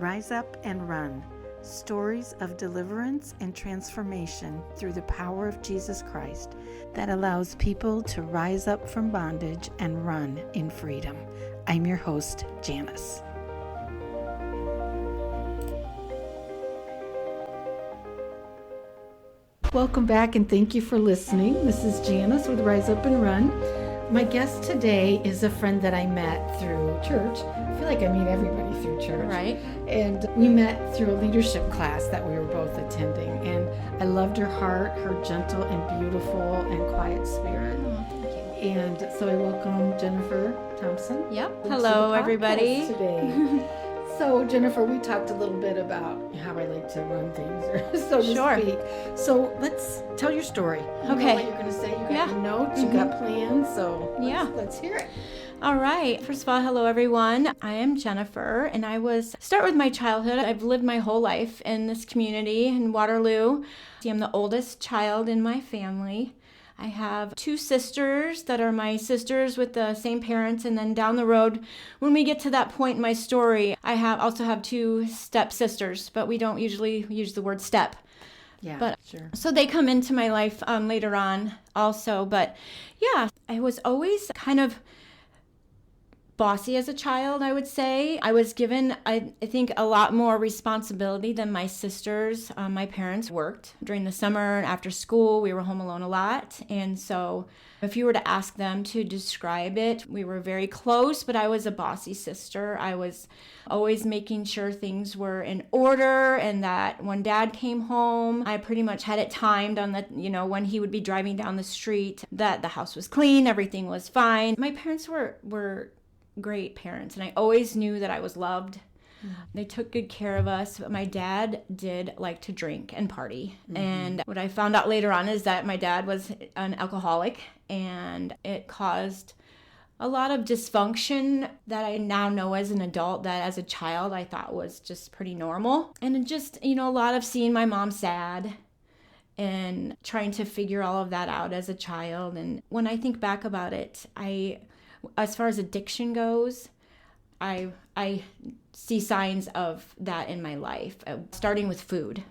Rise Up and Run. Stories of deliverance and transformation through the power of Jesus Christ that allows people to rise up from bondage and run in freedom. I'm your host, Janice. Welcome back and thank you for listening. This is Janice with Rise Up and Run. My guest today is a friend that I met through church. I feel like I meet everybody through church. Right. And we met through a leadership class that we were both attending. And I loved her heart, her gentle and beautiful and quiet spirit. Oh, thank you. And so I welcome Jennifer Thompson. Yep. to Hello, the podcast everybody. Today. So, Jennifer, we talked a little bit about how I like to run things, or so to Sure. speak. So let's tell your story. You know Okay. what you're going to say. You got Yeah. your notes, you got plans, so let's hear it. All right. First of all, hello, everyone. I am Jennifer, and start with my childhood. I've lived my whole life in this community in Waterloo. I'm the oldest child in my family. I have two sisters that are my sisters with the same parents, and then down the road, when we get to that point in my story, I also have two stepsisters, but we don't usually use the word step. Yeah, But sure. so they come into my life later on also. But yeah, I was always kind of bossy as a child, I would say. I was given, I think, a lot more responsibility than my sisters. My parents worked during the summer and after school. We were home alone a lot. And so if you were to ask them to describe it, we were very close, but I was a bossy sister. I was always making sure things were in order, and that when Dad came home, I pretty much had it timed on when he would be driving down the street, that the house was clean, everything was fine. My parents were great parents, and I always knew that I was loved. They took good care of us, but my dad did like to drink and party. And what I found out later on is that my dad was an alcoholic, and it caused a lot of dysfunction that I now know as an adult that as a child I thought was just pretty normal. And just, a lot of seeing my mom sad and trying to figure all of that out as a child. And when I think back about it, as far as addiction goes, I see signs of that in my life, starting with food.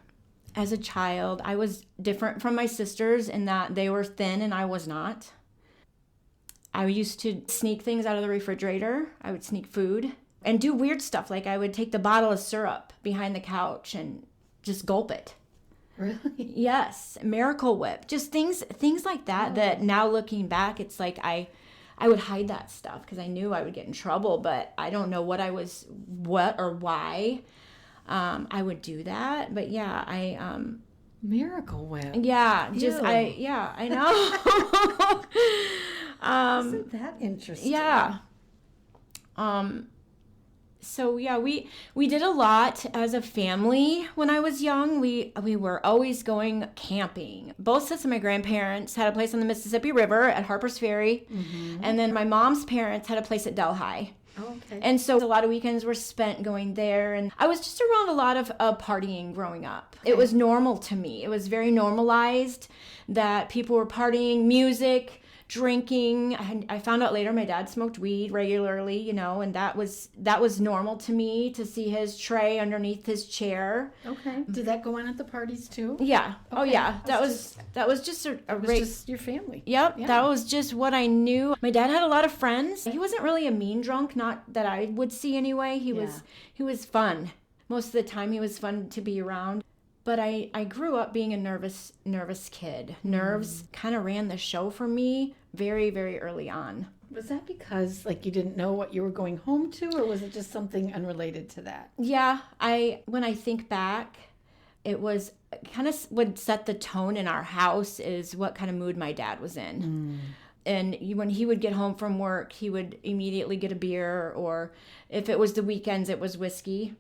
As a child, I was different from my sisters in that they were thin and I was not. I used to sneak things out of the refrigerator. I would sneak food and do weird stuff, like I would take the bottle of syrup behind the couch and just gulp it. Really? Yes, Miracle Whip, just things like that. That now looking back, it's like I would hide that stuff because I knew I would get in trouble, but I don't know what or why I would do that. But yeah, Miracle Whip. Yeah, Ew. I know. Isn't that interesting? Yeah. So yeah, we did a lot as a family when I was young. We were always going camping. Both sets of my grandparents had a place on the Mississippi River at Harper's Ferry, and then my mom's parents had a place at Delhi. Oh, okay. And so a lot of weekends were spent going there, and I was just around a lot of partying growing up. Okay. It was normal to me. It was very normalized that people were partying, music, drinking. I found out later my dad smoked weed regularly, and that was normal to me, to see his tray underneath his chair. Okay. Did that go on at the parties too? Yeah. Okay. Oh yeah. That was just just your family. Yep, Yeah. That was just what I knew. My dad had a lot of friends. He wasn't really a mean drunk, not that I would see anyway. He was fun. Most of the time he was fun to be around. But I grew up being a nervous kid. Nerves kind of ran the show for me very, very early on. Was that because you didn't know what you were going home to, or was it just something unrelated to that? Yeah, when I think back, it was kind of would set the tone in our house is what kind of mood my dad was in. And when he would get home from work, he would immediately get a beer, or if it was the weekends, it was whiskey.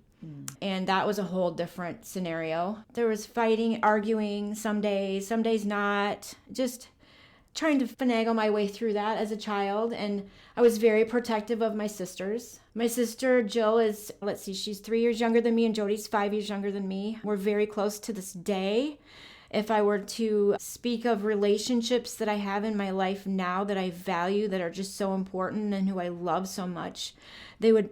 And that was a whole different scenario. There was fighting, arguing some days not. Just trying to finagle my way through that as a child. And I was very protective of my sisters. My sister Jill is, she's 3 years younger than me, and Jody's 5 years younger than me. We're very close to this day. If I were to speak of relationships that I have in my life now that I value, that are just so important, and who I love so much, they would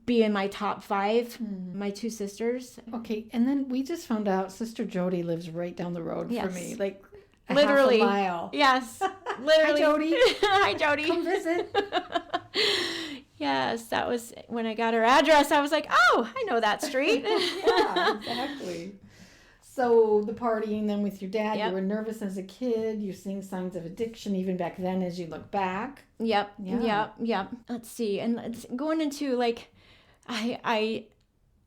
be in my top 5, my 2 sisters. Okay, and then we just found out Sister Jody lives right down the road Yes. for me, like Literally. half a mile. Yes, literally. Hi, Jody. Hi, Jody. Come visit. Yes, that was when I got her address. I was like, oh, I know that street. Yeah, exactly. So the partying then with your dad, Yep. you were nervous as a kid. You're seeing signs of addiction even back then as you look back. Yep. Yeah. Yep. Let's see. And going into like, I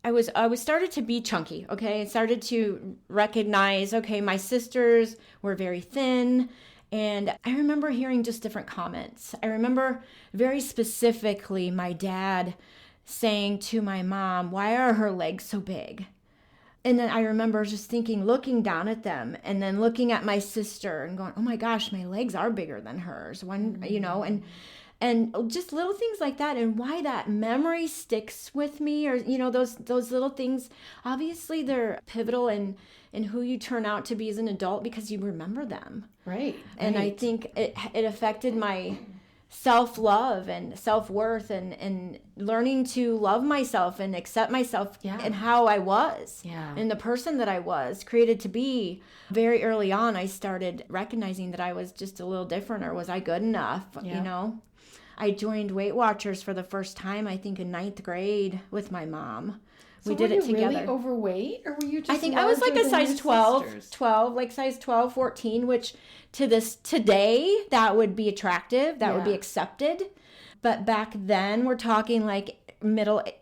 was started to be chunky. Okay. I started to recognize, okay, my sisters were very thin. And I remember hearing just different comments. I remember very specifically my dad saying to my mom, why are her legs so big? And then I remember just thinking, looking down at them and then looking at my sister and going, oh my gosh, my legs are bigger than hers. One, you know, and just little things like that, and why that memory sticks with me, or, you know, those little things, obviously they're pivotal in who you turn out to be as an adult because you remember them. Right. And I think it affected my self-love and self-worth and learning to love myself and accept myself and how I was and the person that I was created to be. Very early on, I started recognizing that I was just a little different, or was I good enough, you know? I joined Weight Watchers for the first time, I think in 9th grade with my mom. So we did it together. Were you really overweight, or were you just I think I was like a size 12, like size 12, 14, which today that would be attractive, that would be accepted. But back then we're talking like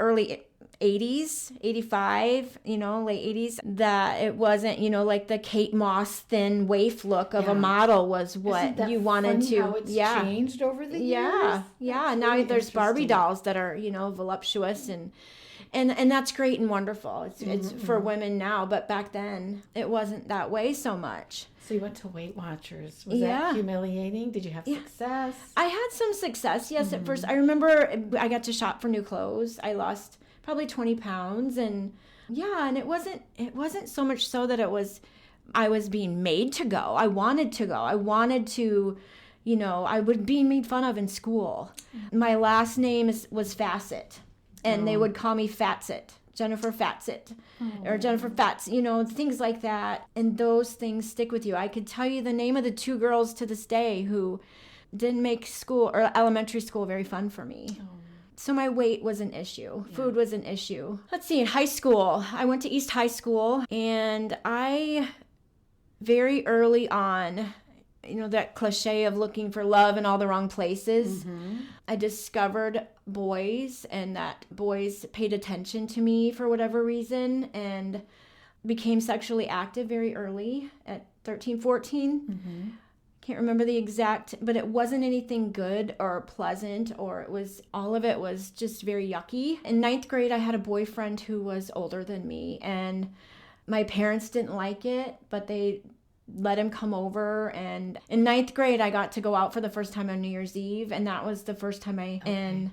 early 80s, 85, you know, late 80s, that it wasn't, you know, like the Kate Moss thin waif look of a model was what you wanted to. How it's changed over the years? Yeah. Now really there's Barbie dolls that are, you know, voluptuous and that's great and wonderful. It's for women now, but back then it wasn't that way so much. So you went to Weight Watchers. Was that humiliating? Did you have success? I had some success, yes, at first. I remember I got to shop for new clothes. I lost probably 20 pounds, and and it wasn't so much so that I was being made to go. I wanted to go. I wanted to, you know, I was being made fun of in school. My last name was Fassett. And they would call me Fatsit, Jennifer Fatsit, or Jennifer Fats, you know, things like that. And those things stick with you. I could tell you the name of the 2 girls to this day who didn't make school or elementary school very fun for me. So my weight was an issue. Food was an issue. Let's see, in high school, I went to East High School, and I very early on, you know, that cliche of looking for love in all the wrong places. I discovered boys, and that boys paid attention to me for whatever reason, and became sexually active very early at 13, 14. Can't remember the exact, but it wasn't anything good or pleasant, or all of it was just very yucky. In 9th grade, I had a boyfriend who was older than me, and my parents didn't like it, but they let him come over. And in 9th grade, I got to go out for the first time on New Year's Eve, and that was the first time and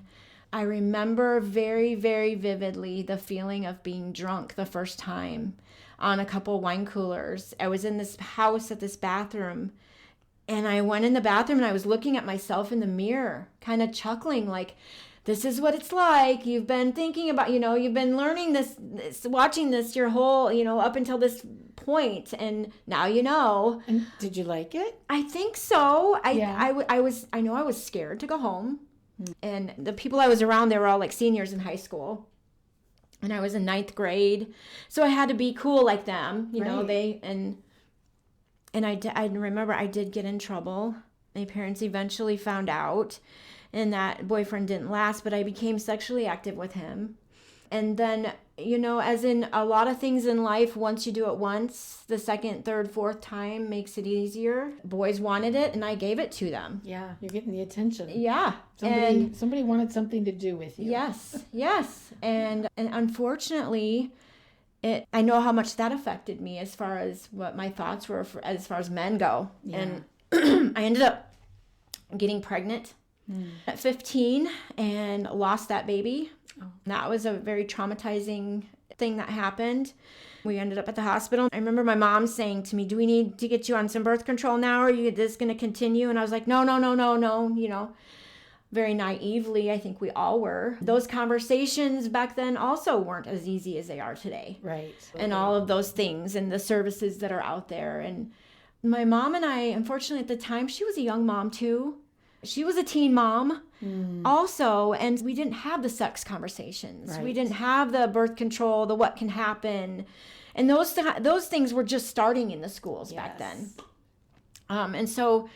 I remember very, very vividly the feeling of being drunk the first time on a couple wine coolers. I was in this house at this bathroom, and I went in the bathroom and I was looking at myself in the mirror, kind of chuckling like, this is what it's like. You've been thinking about, you know, you've been learning this, watching this your whole, you know, up until this point, and now you know. And did you like it? I think so. I know I was scared to go home. And the people I was around, they were all like seniors in high school. And I was in 9th grade. So I had to be cool like them, you know, and I remember I did get in trouble. My parents eventually found out, and that boyfriend didn't last, but I became sexually active with him. And then, you know, as in a lot of things in life, once you do it once, the second, third, fourth time makes it easier. Boys wanted it, and I gave it to them. Yeah, you're getting the attention. Yeah. Somebody wanted something to do with you. Yes. And unfortunately, I know how much that affected me as far as what my thoughts were as far as men go. Yeah. And I ended up getting pregnant at 15 and lost that baby. That was a very traumatizing thing that happened. We ended up at the hospital. I remember my mom saying to me, do we need to get you on some birth control now, or are you this going to continue? And I was like, no, you know. very naively, I think we all were. Those conversations back then also weren't as easy as they are today. Right. And all of those things and the services that are out there. And my mom and I, unfortunately at the time, she was a young mom too. She was a teen mom also, and we didn't have the sex conversations. Right. We didn't have the birth control, the what can happen. And those things were just starting in the schools back then. And so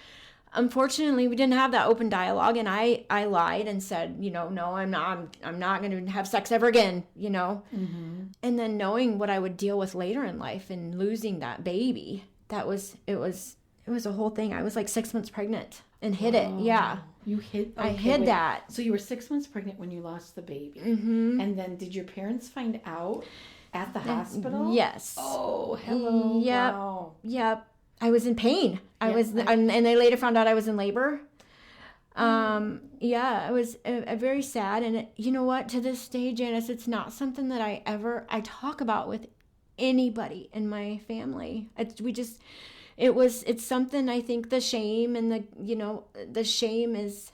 unfortunately, we didn't have that open dialogue, and I lied and said, no, I'm not going to have sex ever again, Mm-hmm. And then knowing what I would deal with later in life and losing that baby, it was a whole thing. I was like 6 months pregnant and hid it. Yeah. You hid? Okay, I hid that. So you were 6 months pregnant when you lost the baby. Mm-hmm. And then did your parents find out at the hospital? Yes. Oh, hello. Yep. Wow. Yep. I was in pain. And they later found out I was in labor. It was a very sad. And you know what? To this day, Janice, it's not something that I talk about with anybody in my family. It's something, I think the shame and the shame is,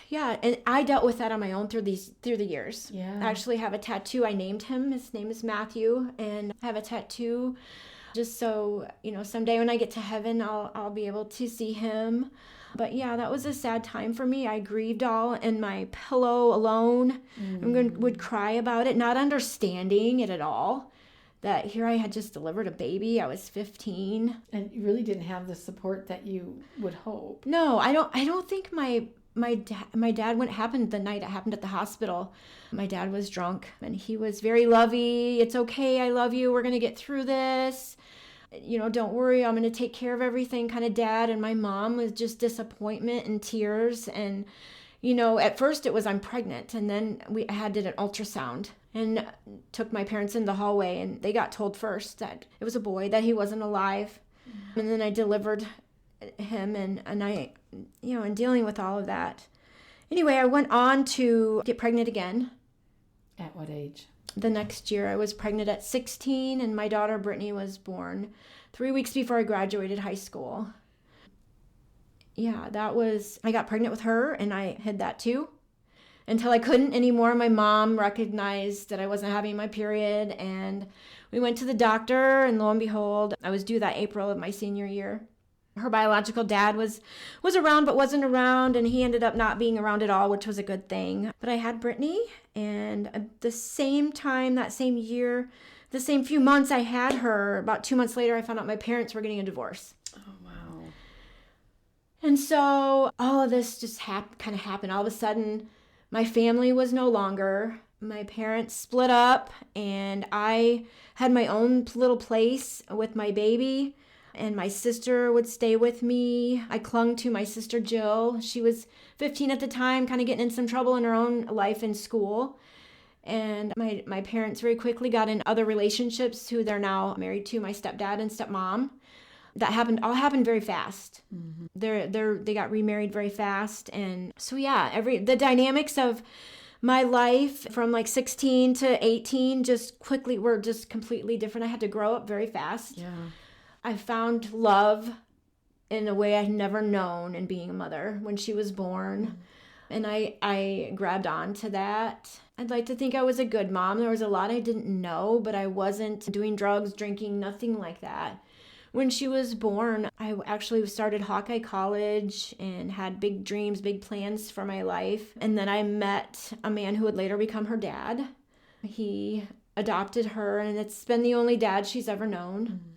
and I dealt with that on my own through the years. Yeah. I actually have a tattoo. I named him. His name is Matthew, and I have a tattoo just so, someday when I get to heaven, I'll be able to see him. But yeah, that was a sad time for me. I grieved all in my pillow alone. Would cry about it, not understanding it at all. That here I had just delivered a baby. I was 15. And you really didn't have the support that you would hope. No, I don't think my dad, what happened the night it happened at the hospital, my dad was drunk and he was very lovey. It's okay. I love you. We're going to get through this. Don't worry. I'm going to take care of everything kind of dad. And my mom was just disappointment and tears. And, at first it was I'm pregnant. And then I did an ultrasound and took my parents in the hallway, and they got told first that it was a boy, that he wasn't alive. And then I delivered him, and I, and dealing with all of that. Anyway, I went on to get pregnant again. At what age? The next year. I was pregnant at 16, and my daughter Brittany was born 3 weeks before I graduated high school. Yeah, I got pregnant with her, and I hid that too. Until I couldn't anymore. My mom recognized that I wasn't having my period, and we went to the doctor, and lo and behold, I was due that April of my senior year. Her biological dad was around but wasn't around, and he ended up not being around at all, which was a good thing. But I had Brittany, and at the same time, that same year, the same few months I had her, about 2 months later, I found out my parents were getting a divorce. Oh, wow. And so all of this just kind of happened. All of a sudden, my family was no longer. My parents split up, and I had my own little place with my baby. And my sister would stay with me. I clung to my sister Jill. She was 15 at the time, kind of getting in some trouble in her own life in school. And my parents very quickly got in other relationships who they're now married to, my stepdad and stepmom. That all happened very fast. Mm-hmm. They got remarried very fast. And so the dynamics of my life from like 16 to 18 were just completely different. I had to grow up very fast. Yeah. I found love in a way I'd never known in being a mother when she was born. And I grabbed on to that. I'd like to think I was a good mom. There was a lot I didn't know, but I wasn't doing drugs, drinking, nothing like that. When she was born, I actually started Hawkeye College and had big dreams, big plans for my life. And then I met a man who would later become her dad. He adopted her, and it's been the only dad she's ever known. Mm-hmm.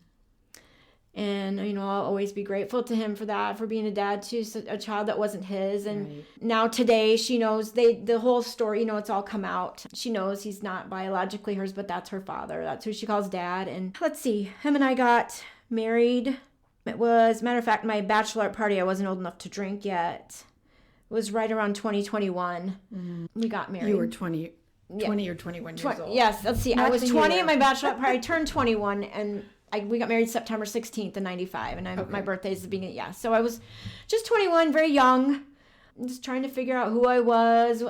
And, I'll always be grateful to him for that, for being a dad to a child that wasn't his. And Now today she knows the whole story, it's all come out. She knows he's not biologically hers, but that's her father. That's who she calls dad. And let's see, him and I got married. It was, matter of fact, my bachelorette party, I wasn't old enough to drink yet. It was right around 2021. Mm-hmm. We got married. You were 20 or 21 years old. Yes, let's see. I was 20 at my bachelorette party. I turned 21, and we got married September 16th in 95, and my birthday is the beginning. Yeah, so I was just 21, very young, just trying to figure out who I was,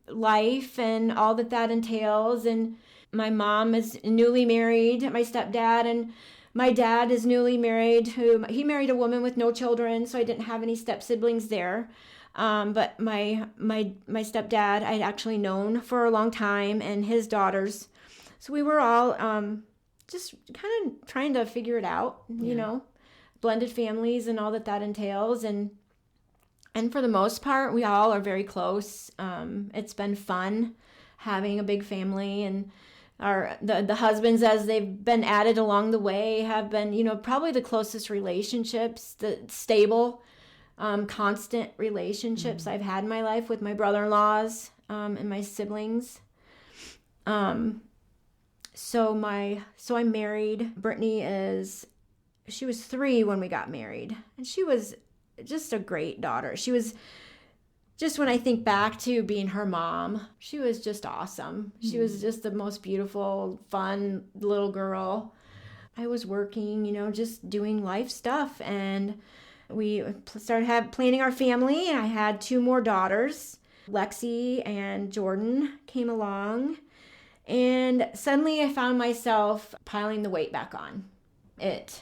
life and all that entails. And my mom is newly married, my stepdad, and My dad is newly married. He married a woman with no children, so I didn't have any step siblings there. But my stepdad I'd actually known for a long time, and his daughters. So we were all just kind of trying to figure it out, you know, blended families and all that entails. And for the most part, we all are very close. It's been fun having a big family, and the husbands, as they've been added along the way, have been, you know, probably the closest relationships, the stable, constant relationships I've had in my life with my brother-in-laws and my siblings. So I'm married. Brittany she was 3 when we got married, and she was just a great daughter. She was just, when I think back to being her mom, she was just awesome. She was just the most beautiful, fun little girl. I was working, you know, just doing life stuff, and we started planning our family, and I had 2 more daughters. Lexi and Jordan came along, and suddenly I found myself piling the weight back on it.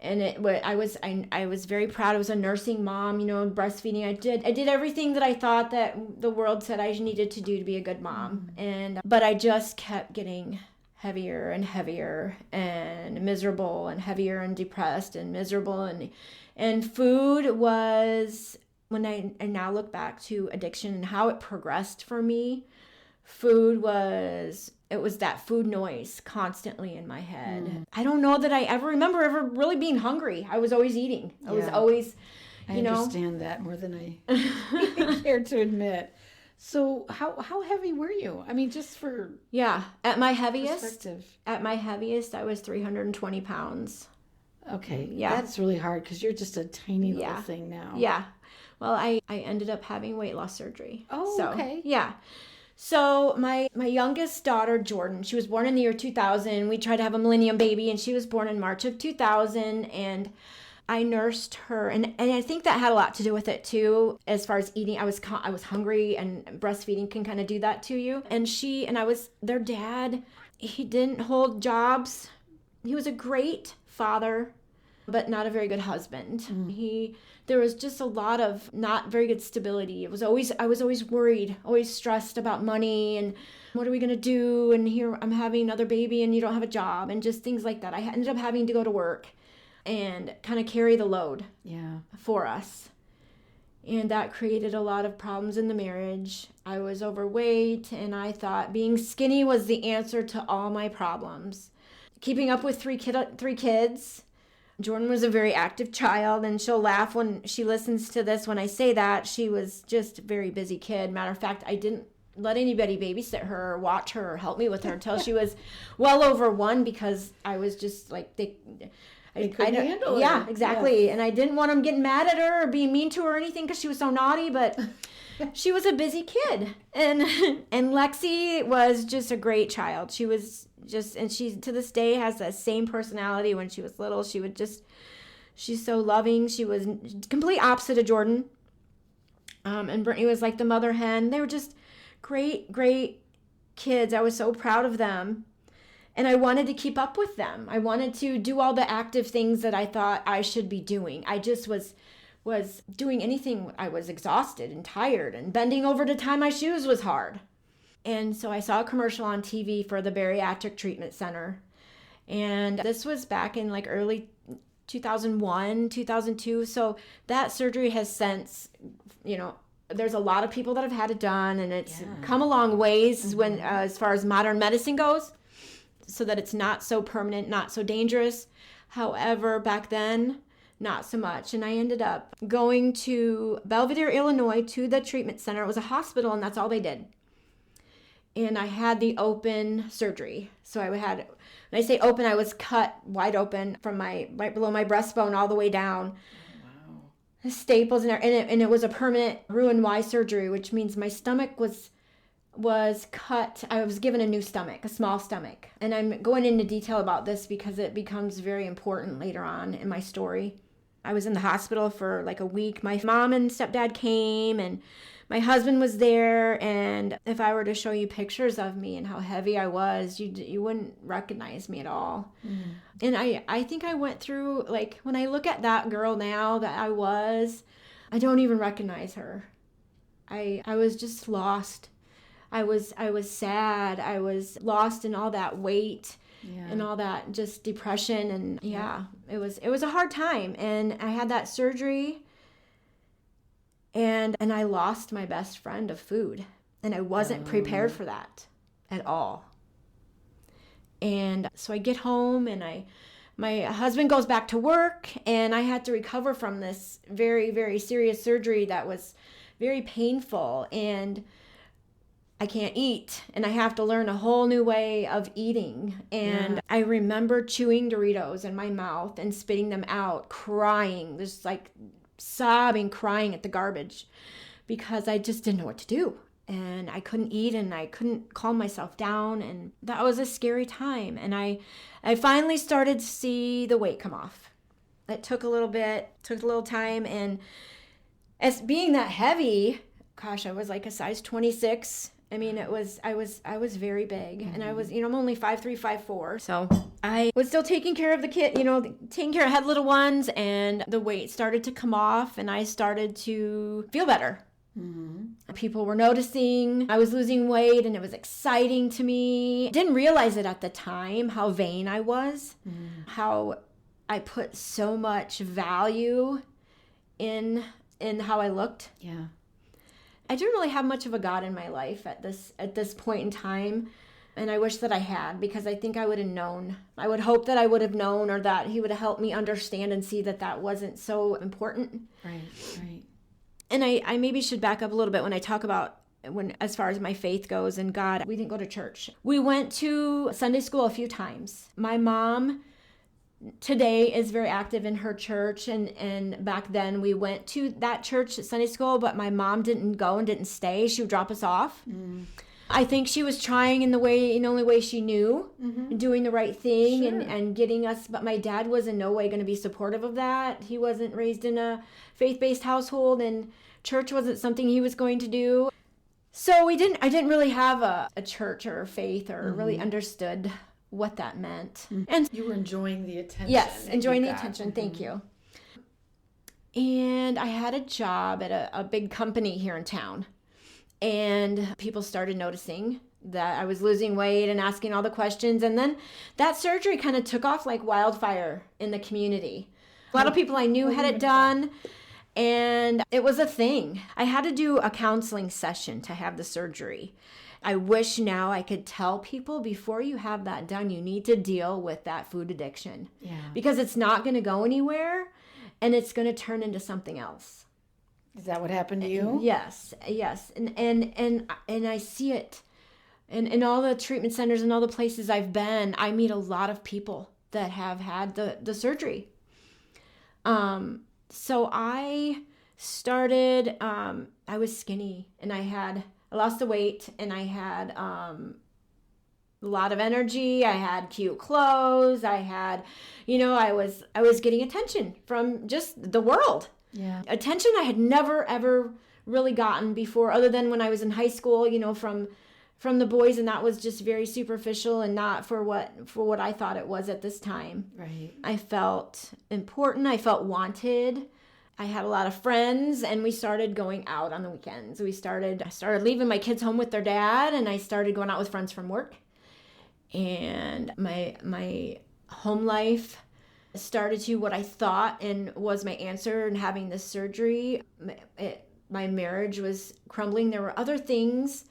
And I was very proud. I was a nursing mom, you know, breastfeeding. I did everything that I thought that the world said I needed to do to be a good mom. But I just kept getting heavier and heavier and miserable, and heavier and depressed and miserable. And food was, when I now look back to addiction and how it progressed for me, it was that food noise constantly in my head. I don't know that I ever remember ever really being hungry. I was always eating. I was always, I understand that more than I care to admit. So how heavy were you? I mean, just for at my heaviest, perspective. At my heaviest, I was 320 pounds. Okay, that's really hard because you're just a tiny little thing now. Yeah. Well, I ended up having weight loss surgery. Oh, okay. Yeah. So my youngest daughter, Jordan, she was born in the year 2000. We tried to have a millennium baby, and she was born in March of 2000. And I nursed her, and I think that had a lot to do with it too, as far as eating. I was hungry, and breastfeeding can kind of do that to you. And their dad, he didn't hold jobs. He was a great father, but not a very good husband. There was just a lot of not very good stability. I was always worried, always stressed about money, and what are we going to do? And here I'm having another baby, and you don't have a job, and just things like that. I ended up having to go to work and kind of carry the load for us. And that created a lot of problems in the marriage. I was overweight, and I thought being skinny was the answer to all my problems. Keeping up with three kids. Jordan was a very active child, and she'll laugh when she listens to this when I say that. She was just a very busy kid. Matter of fact, I didn't let anybody babysit her or watch her or help me with her until she was well over 1, because I was just like, I couldn't handle it. Yeah, exactly. And I didn't want them getting mad at her or being mean to her or anything because she was so naughty, but she was a busy kid. And Lexi was just a great child. She was and she to this day has that same personality. When she was little, she's so loving. She was complete opposite of Jordan. And Brittany was like the mother hen. They were just great kids. I was so proud of them. And I wanted to keep up with them. I wanted to do all the active things that I thought I should be doing. I just was doing anything. I was exhausted and tired, and bending over to tie my shoes was hard. And so I saw a commercial on TV for the bariatric treatment center. And this was back in like early 2001, 2002. So that surgery has since, there's a lot of people that have had it done, and it's come a long ways when as far as modern medicine goes, so that it's not so permanent, not so dangerous. However, back then, not so much. And I ended up going to Belvedere, Illinois, to the treatment center. It was a hospital, and that's all they did. And I had the open surgery. So when I say open, I was cut wide open from right below my breastbone all the way down. Wow. Staples in there. And it was a permanent Roux-en-Y surgery, which means my stomach was cut. I was given a new stomach, a small stomach. And I'm going into detail about this because it becomes very important later on in my story. I was in the hospital for like a week. My mom and stepdad came, and my husband was there, and if I were to show you pictures of me and how heavy I was, you wouldn't recognize me at all. And I think I went through, like, when I look at that girl now that I don't even recognize her. I was just lost. I was sad. I was lost in all that weight and all that just depression, and it was a hard time. And I had that surgery, and I lost my best friend of food, and I wasn't prepared for that at all. And so I get home, and my husband goes back to work, and I had to recover from this very, very serious surgery that was very painful, and I can't eat, and I have to learn a whole new way of eating. And I remember chewing Doritos in my mouth and spitting them out, crying, just like sobbing, crying at the garbage, because I just didn't know what to do. And I couldn't eat, and I couldn't calm myself down, and that was a scary time. And I finally started to see the weight come off. It took a little time, and as being that heavy, gosh, I was like a size 26. I mean, I was very big, and I was, I'm only 5'3", 5'4". So I was still taking care of the kid, I had little ones, and the weight started to come off, and I started to feel better. People were noticing I was losing weight, and it was exciting to me. Didn't realize it at the time, how vain I was, how I put so much value in how I looked. Yeah. I didn't really have much of a God in my life at this point in time, and I wish that I had, because I think I would have known. I would hope that I would have known, or that he would have helped me understand and see that wasn't so important. Right. And I maybe should back up a little bit when I talk about as far as my faith goes and God. We didn't go to church. We went to Sunday school a few times. My mom today is very active in her church, and back then we went to that church at Sunday school, but my mom didn't go and didn't stay. She would drop us off. I think she was trying in the only way she knew, doing the right thing, and getting us, but my dad was in no way going to be supportive of that. He wasn't raised in a faith-based household, and church wasn't something he was going to do. So I didn't really have a church or a faith, or really understood what that meant. And you were enjoying the attention. Yes, enjoying the attention. Thank you. And I had a job at a big company here in town, and people started noticing that I was losing weight and asking all the questions. And then that surgery kind of took off like wildfire in the community. A lot of people I knew had it done, and it was a thing. I had to do a counseling session to have the surgery. I wish now I could tell people, before you have that done, you need to deal with that food addiction. Yeah. Because it's not going to go anywhere, and it's going to turn into something else. Is that what happened to you? Yes. And I see it. And in all the treatment centers and all the places I've been, I meet a lot of people that have had the surgery. So I started, I was skinny, and I lost the weight, and I had a lot of energy. I had cute clothes. I had, I was getting attention from just the world. Yeah. Attention I had never, ever really gotten before, other than when I was in high school, from the boys, and that was just very superficial and not for what I thought it was at this time. Right. I felt important. I felt wanted. I had a lot of friends, and we started going out on the weekends. I started leaving my kids home with their dad, and I started going out with friends from work. And my home life started to what I thought and was my answer in having this surgery. My marriage was crumbling. There were other things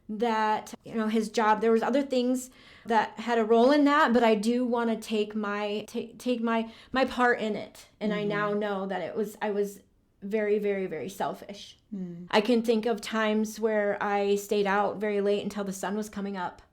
that, his job, there was other things that had a role in that, but I do want to take my part in it. And I now know that I was very, very, very selfish. I can think of times where I stayed out very late until the sun was coming up.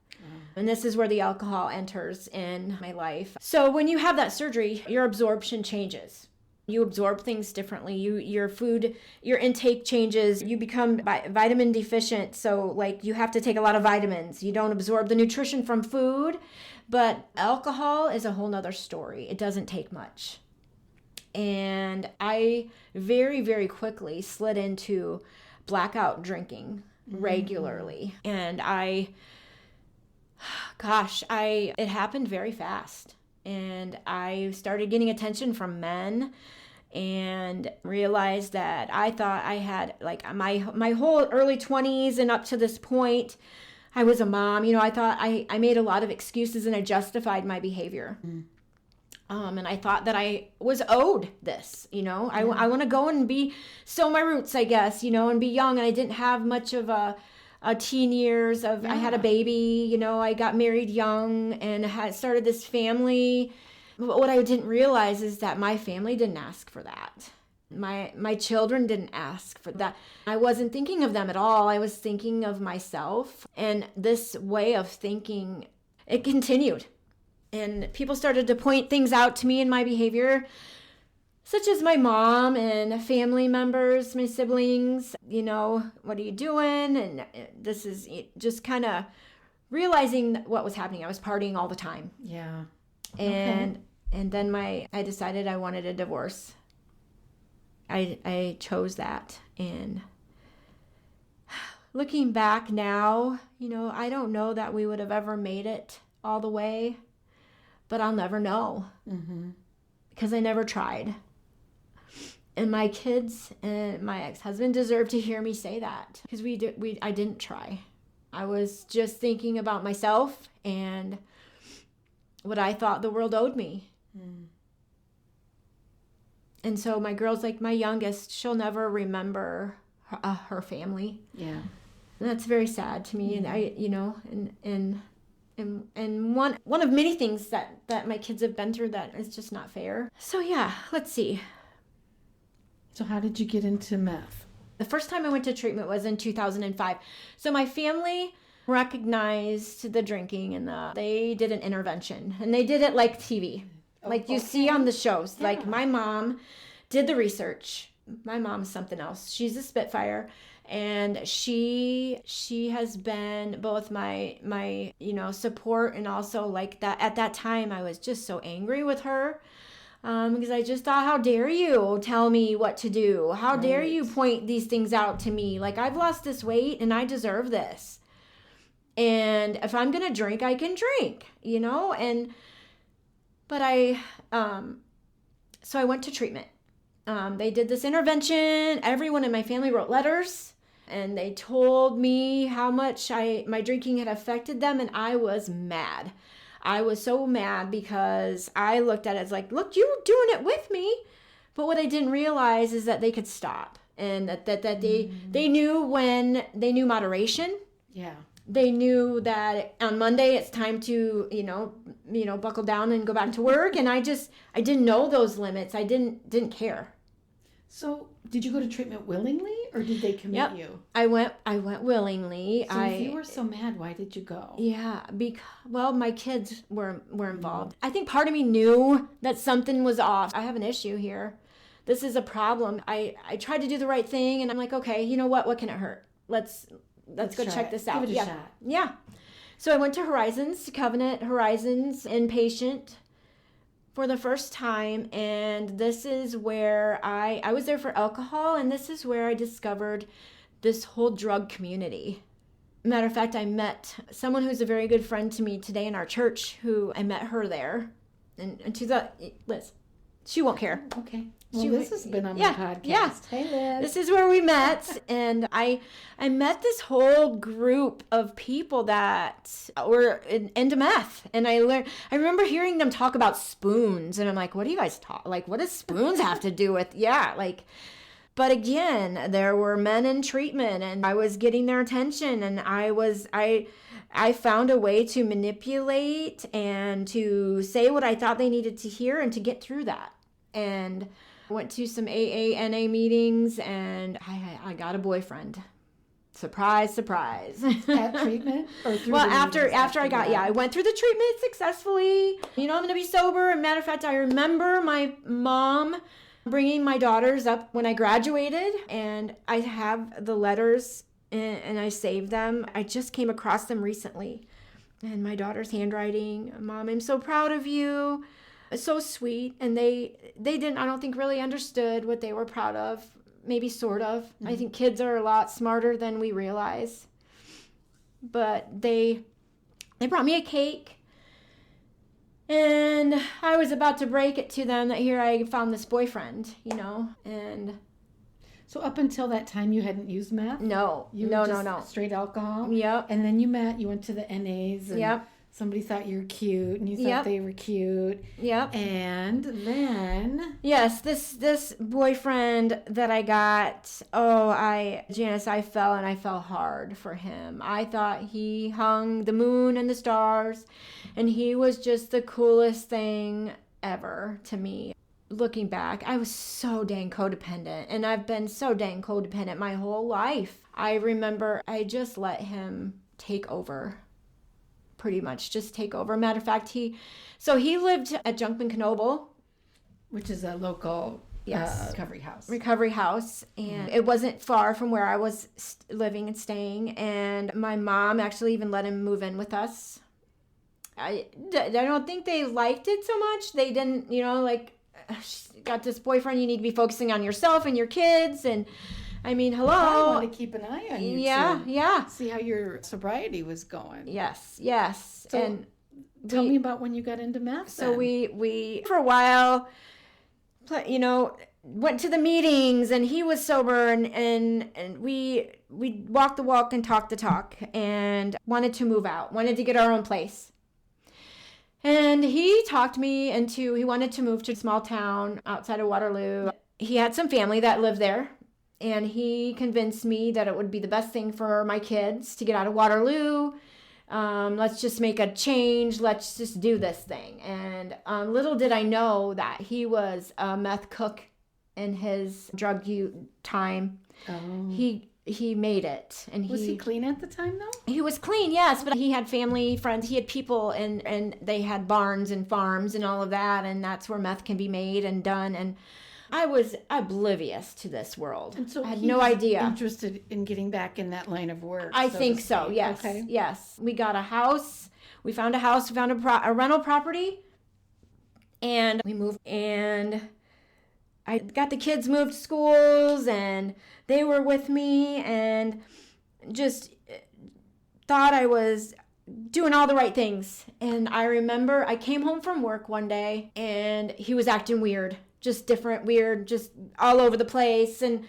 And this is where the alcohol enters in my life. So when you have that surgery, your absorption changes. You absorb things differently. Your food, your intake changes. You become vitamin deficient. So you have to take a lot of vitamins. You don't absorb the nutrition from food. But alcohol is a whole nother story. It doesn't take much. And I very, very quickly slid into blackout drinking regularly. And it happened very fast. And I started getting attention from men and realized that I thought I had, like, my whole early 20s and up to this point, I was a mom. I thought I made a lot of excuses and I justified my behavior. And I thought that I was owed this, I want to go and sow my roots, I guess, and be young. And I didn't have much of a teen years of, I had a baby, I got married young and had started this family. But what I didn't realize is that my family didn't ask for that. My children didn't ask for that. I wasn't thinking of them at all. I was thinking of myself. And this way of thinking, it continued. And people started to point things out to me in my behavior, such as my mom and family members, my siblings, what are you doing? And this is just kind of realizing what was happening. I was partying all the time. Yeah. And then I decided I wanted a divorce. I chose that. And looking back now, I don't know that we would have ever made it all the way, but I'll never know because I never tried. And my kids and my ex-husband deserve to hear me say that because I didn't try. I was just thinking about myself and what I thought the world owed me. And so my girl's, like, my youngest, she'll never remember her family. Yeah. And that's very sad to me. And I, and one of many things that my kids have been through that is just not fair. So yeah, let's see. So how did you get into meth? The first time I went to treatment was in 2005. So my family recognized the drinking and they did an intervention, and they did it like TV. Like you see on the shows. Yeah. Like my mom did the research. My mom's something else. She's a Spitfire. And she has been both my support, and also like that. At that time, I was just so angry with her because I just thought, how dare you tell me what to do? How dare you point these things out to me? Like, I've lost this weight and I deserve this. And if I'm going to drink, I can drink, so I went to treatment. They did this intervention. Everyone in my family wrote letters, and they told me how much my drinking had affected them, and I was mad. I was so mad because I looked at it as like, look, you were doing it with me. But what I didn't realize is that they could stop, and that they knew when they knew moderation. Yeah. They knew that on Monday it's time to, buckle down and go back to work. And I didn't know those limits. I didn't care. So did you go to treatment willingly, or did they commit you? I went willingly. So if you were so mad, why did you go? Yeah, my kids were involved. I think part of me knew that something was off. I have an issue here. This is a problem. I tried to do the right thing, and I'm like, okay, you know what? What can it hurt? Let's go check this out. Give it a shot. Yeah. So I went to Covenant Horizons inpatient for the first time, and this is where I was there for alcohol, and this is where I discovered this whole drug community. Matter of fact, I met someone who's a very good friend to me today in our church, who I met her there, and she's Liz. She won't care. Okay. Well, Liz has been on my podcast. Yeah. Hey, Liz. This is where we met, and I met this whole group of people that were into meth, and I remember hearing them talk about spoons, and I'm like, what do you guys talk? Like, what does spoons have to do with? Yeah, like. But again, there were men in treatment, and I was getting their attention, and I found a way to manipulate and to say what I thought they needed to hear and to get through that. And I went to some AA, NA meetings, and I got a boyfriend. Surprise, surprise. At treatment? Or through after I went through the treatment successfully. I'm going to be sober. And matter of fact, I remember my mom bringing my daughters up when I graduated, and I have the letters and I saved them. I just came across them recently, and my daughter's handwriting, Mom, I'm so proud of you. So sweet. And they didn't, I don't think, really understood what they were proud of maybe sort of. I think kids are a lot smarter than we realize. But they brought me a cake, and I was about to break it to them that here I found this boyfriend, and So up until that time, you hadn't used meth? no, no. Straight alcohol? Yep. And then you went to the NAs, and Yep. somebody thought you were cute, and you thought Yep. they were cute. Yep. And then... Yes, this boyfriend that I got, Janice, I fell hard for him. I thought he hung the moon and the stars, and he was just the coolest thing ever to me. Looking back, I was so dang codependent, and I've been so dang codependent my whole life. I remember I just let him take over. Pretty much just take over. Matter of fact, he lived at Junkman Knoble, Which is a local recovery house, and it wasn't far from where I was living and staying, and my mom actually even let him move in with us. I don't think they liked it so much. They didn't, got this boyfriend, you need to be focusing on yourself and your kids, and I mean, hello. I want to keep an eye on you, Yeah. See how your sobriety was going. Yes. So And tell me about when you got into meth. So we for a while, went to the meetings, and he was sober, and we walked the walk and talked the talk, and wanted to move out, wanted to get our own place. And he talked me into, he wanted to move to a small town outside of Waterloo. He had some family that lived there, and he convinced me that it would be the best thing for my kids to get out of Waterloo. Let's just make a change. Let's just do this thing. And little did I know that he was a meth cook in his drug use time. Oh. He made it. And Was he clean at the time, though? He was clean, yes, but he had family, friends. He had people, and they had barns and farms and all of that, and that's where meth can be made and done. And I was oblivious to this world. And so I had no idea. Interested in getting back in that line of work. I think so. Yes. Okay. Yes. We got a house. We found a house. We found a rental property, and we moved. And I got the kids moved to schools, and they were with me, and just thought I was doing all the right things. And I remember I came home from work one day, and he was acting weird. Just different, weird, just all over the place. And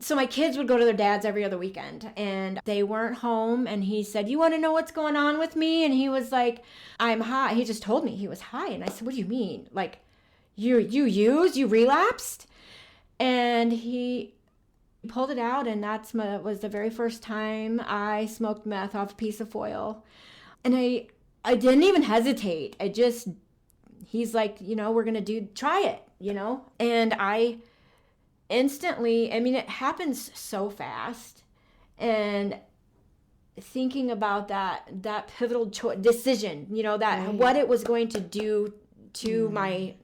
so my kids would go to their dad's every other weekend, and they weren't home. And he said, "You want to know what's going on with me?" And he was like, "I'm high." He just told me he was high. And I said, "What do you mean? Like, you relapsed?" And he pulled it out, and was the very first time I smoked meth off a piece of foil. And I didn't even hesitate. He's like, we're going to try it, And I instantly, it happens so fast. And thinking about that pivotal decision, what it was going to do to my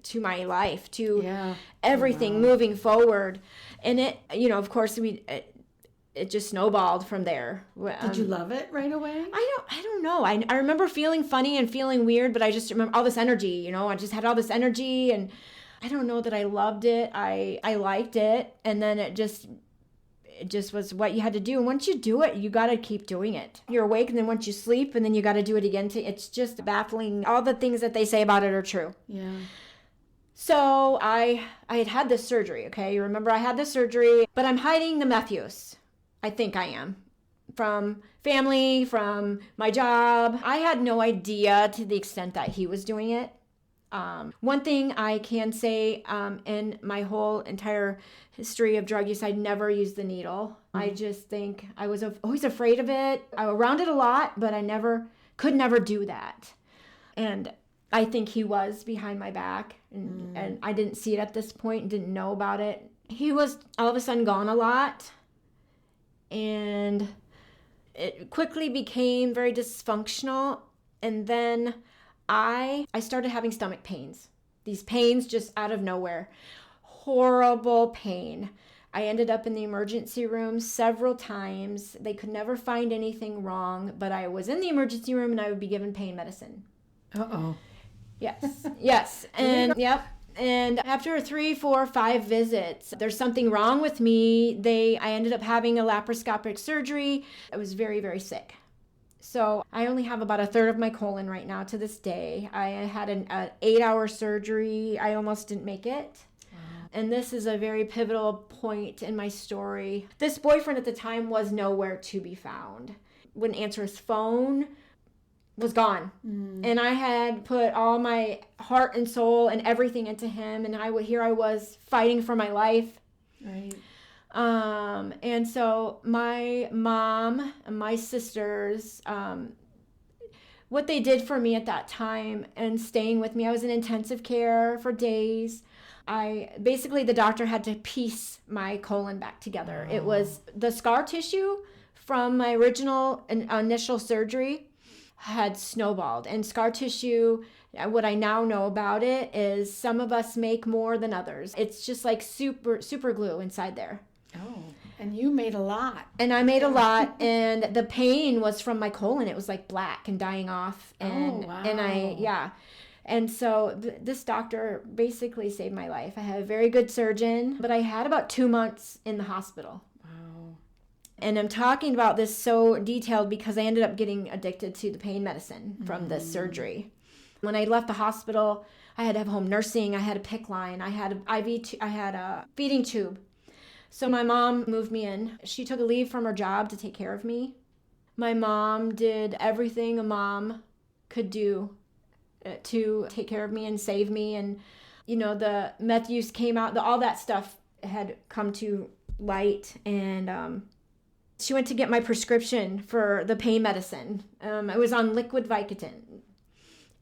life, to everything moving forward. And it, of course, it just snowballed from there. Did you love it right away? I don't know. I remember feeling funny and feeling weird, but I just remember all this energy, I just had all this energy, and I don't know that I loved it. I liked it. And then it just was what you had to do. And once you do it, you got to keep doing it. You're awake, and then once you sleep, and then you got to do it again. It's just baffling. All the things that they say about it are true. Yeah. So I had this surgery, okay? You remember I had this surgery, but I'm hiding the meth use. I think I am. From family, from my job. I had no idea to the extent that he was doing it. One thing I can say, in my whole entire history of drug use, I never used the needle. I just think I was always afraid of it. I was around it a lot, but I could never do that. And I think he was behind my back, and I didn't see it at this point, didn't know about it. He was all of a sudden gone a lot, and it quickly became very dysfunctional. And then I started having stomach pains. These pains just out of nowhere. Horrible pain. I ended up in the emergency room several times. They could never find anything wrong, but I was in the emergency room, and I would be given pain medicine. Uh-oh. Yes. And yep. And after 3, 4, 5 visits, there's something wrong with me. I ended up having a laparoscopic surgery. I was very, very sick. So I only have about a third of my colon right now to this day. I had an 8-hour surgery. I almost didn't make it. And this is a very pivotal point in my story. This boyfriend at the time was nowhere to be found. Wouldn't answer his phone, was gone. And I had put all my heart and soul and everything into him. And here I was fighting for my life. Right. And so my mom and my sisters, what they did for me at that time and staying with me, I was in intensive care for days. The doctor had to piece my colon back together. It was the scar tissue from my initial surgery had snowballed, and scar tissue, what I now know about it is some of us make more than others. It's just like super glue inside there. Oh, and you made a lot. And I made a lot, and the pain was from my colon. It was like black and dying off. And, wow. And so this doctor basically saved my life. I had a very good surgeon, but I had about 2 months in the hospital. Wow. And I'm talking about this so detailed because I ended up getting addicted to the pain medicine from this surgery. When I left the hospital, I had to have home nursing. I had a PICC line. I had I had a feeding tube. So my mom moved me in. She took a leave from her job to take care of me. My mom did everything a mom could do to take care of me and save me. And, the meth use came out, all that stuff had come to light. And she went to get my prescription for the pain medicine. I was on liquid Vicodin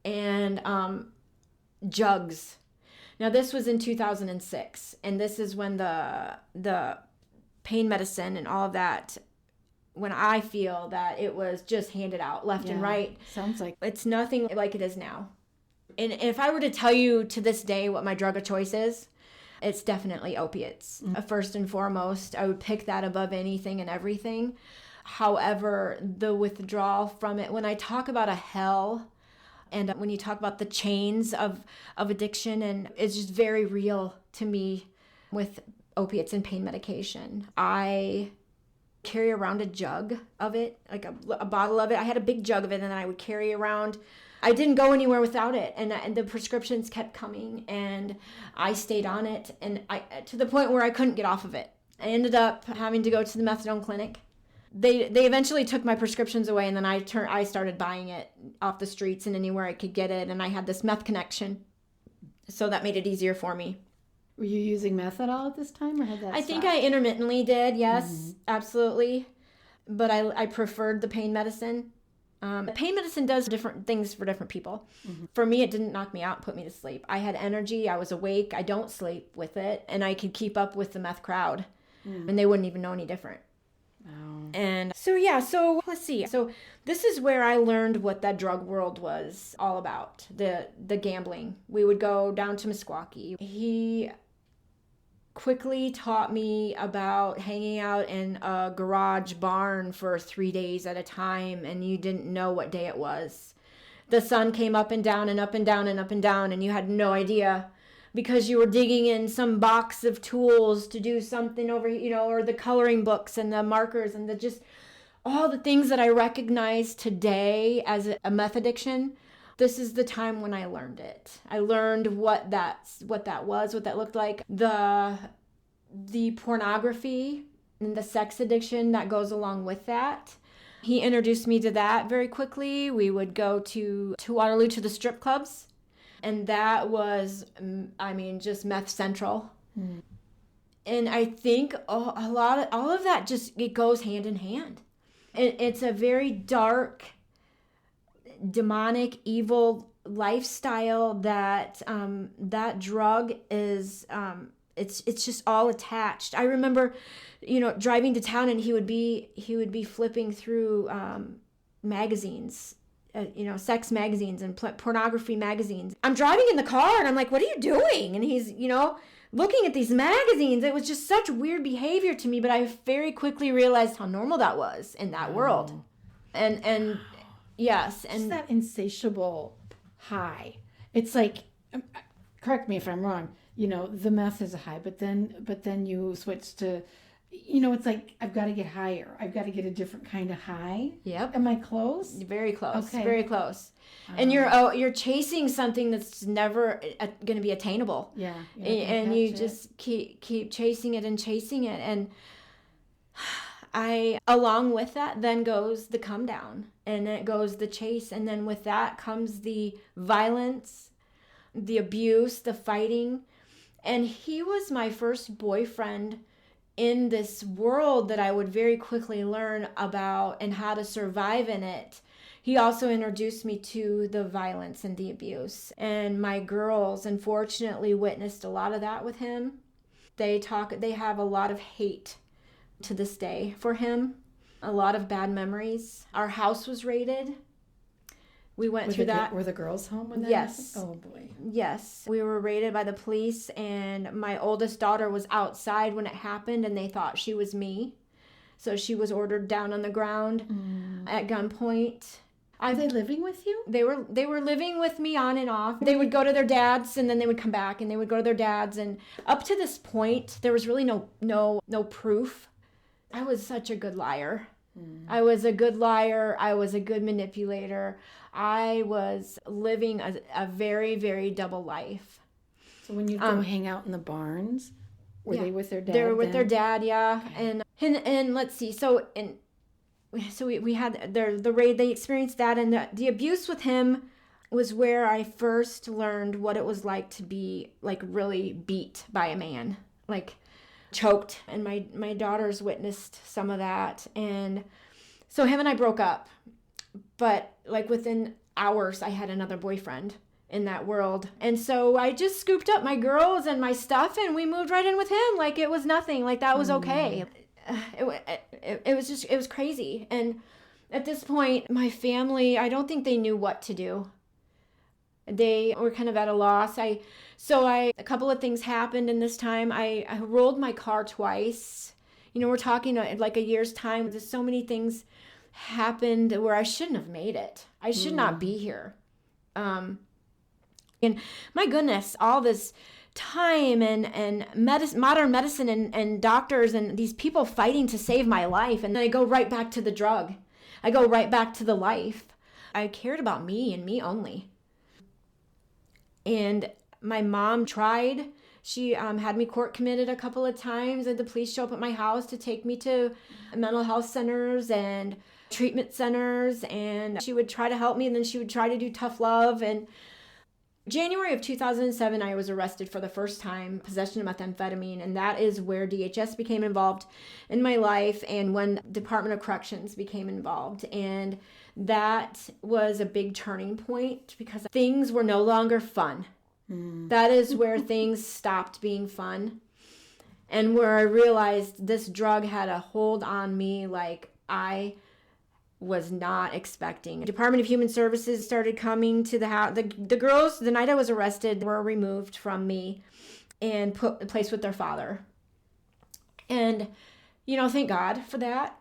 and jugs. Now, this was in 2006, and this is when the pain medicine and all of that, when I feel that it was just handed out left and right. Sounds like it's nothing like it is now. And if I were to tell you to this day what my drug of choice is, it's definitely opiates. First and foremost, I would pick that above anything and everything. However, the withdrawal from it, when I talk about a hell, and when you talk about the chains of addiction, and it's just very real to me with opiates and pain medication. I carry around a jug of it, like a bottle of it. I had a big jug of it, and then I would carry around. I didn't go anywhere without it, and the prescriptions kept coming, and I stayed on it, and to the point where I couldn't get off of it. I ended up having to go to the methadone clinic. They eventually took my prescriptions away, and then I started buying it off the streets and anywhere I could get it, and I had this meth connection, so that made it easier for me. Were you using meth at all at this time, or had that I think I intermittently did, yes, absolutely, but I preferred the pain medicine. Pain medicine does different things for different people. For me, it didn't knock me out, put me to sleep. I had energy, I was awake, I don't sleep with it, and I could keep up with the meth crowd, and they wouldn't even know any different. Oh. And so let's see. So this is where I learned what that drug world was all about, the gambling. We would go down to Meskwaki. He quickly taught me about hanging out in a garage barn for 3 days at a time, and you didn't know what day it was. The sun came up and down and up and down and up and down, and you had no idea, because you were digging in some box of tools to do something over, or the coloring books and the markers and just all the things that I recognize today as a meth addiction. This is the time when I learned it. I learned what that was, what that looked like. The pornography and the sex addiction that goes along with that. He introduced me to that very quickly. We would go to Waterloo to the strip clubs. And that was, just meth central. And I think all of that it goes hand in hand. It's a very dark, demonic, evil lifestyle that that drug is. It's just all attached. I remember, driving to town, and he would be flipping through magazines. Sex magazines and pornography magazines. I'm driving in the car, and I'm like, what are you doing? And he's, looking at these magazines. It was just such weird behavior to me, but I very quickly realized how normal that was in that world. And yes. And just that insatiable high. It's like, correct me if I'm wrong, the meth is a high, but then you switch to, it's like, I've got to get higher. I've got to get a different kind of high. Yep. Am I close? Very close. Okay. Very close. And you're chasing something that's never going to be attainable. Yeah. And you just keep chasing it. And along with that then goes the come down, and it goes the chase. And then with that comes the violence, the abuse, the fighting. And he was my first boyfriend in this world that I would very quickly learn about and how to survive in it. He also introduced me to the violence and the abuse. And my girls, unfortunately, witnessed a lot of that with him. They have a lot of hate to this day for him. A lot of bad memories. Our house was raided. We went through that. Were the girls home when that Yes. happened? Oh, boy. Yes. We were raided by the police, and my oldest daughter was outside when it happened, and they thought she was me. So she was ordered down on the ground at gunpoint. Are they living with you? They were living with me on and off. They would go to their dads, and then they would come back, and they would go to their dads. And up to this point, there was really no proof. I was such a good liar. I was a good liar. I was a good manipulator. I was living a very, very double life. So when you go hang out in the barns, were they with their dad? They were with then? their dad, yeah. Okay. And let's see. So we had the raid. They experienced that, and the abuse with him was where I first learned what it was like to be like really beat by a man, like choked. And my daughters witnessed some of that, and so him and I broke up. But like within hours, I had another boyfriend in that world. And so I just scooped up my girls and my stuff, and we moved right in with him. Like it was nothing. Like that was okay. It was crazy. And at this point, my family, I don't think they knew what to do. They were kind of at a loss. A couple of things happened in this time. I rolled my car twice. We're talking like a year's time. There's so many things happened where I shouldn't have made it. I should not be here. And my goodness, all this time and modern medicine and doctors and these people fighting to save my life. And then I go right back to the drug. I go right back to the life. I cared about me and me only. And my mom tried. She had me court committed a couple of times, and the police show up at my house to take me to mental health centers and treatment centers, and she would try to help me, and then she would try to do tough love. And January of 2007, I was arrested for the first time, possession of methamphetamine, and that is where DHS became involved in my life, and when Department of Corrections became involved. And that was a big turning point because things were no longer fun. That is where things stopped being fun, and where I realized this drug had a hold on me like I was not expecting. Department of Human Services started coming to the house. The girls, the night I was arrested, were removed from me and placed with their father. And, thank God for that.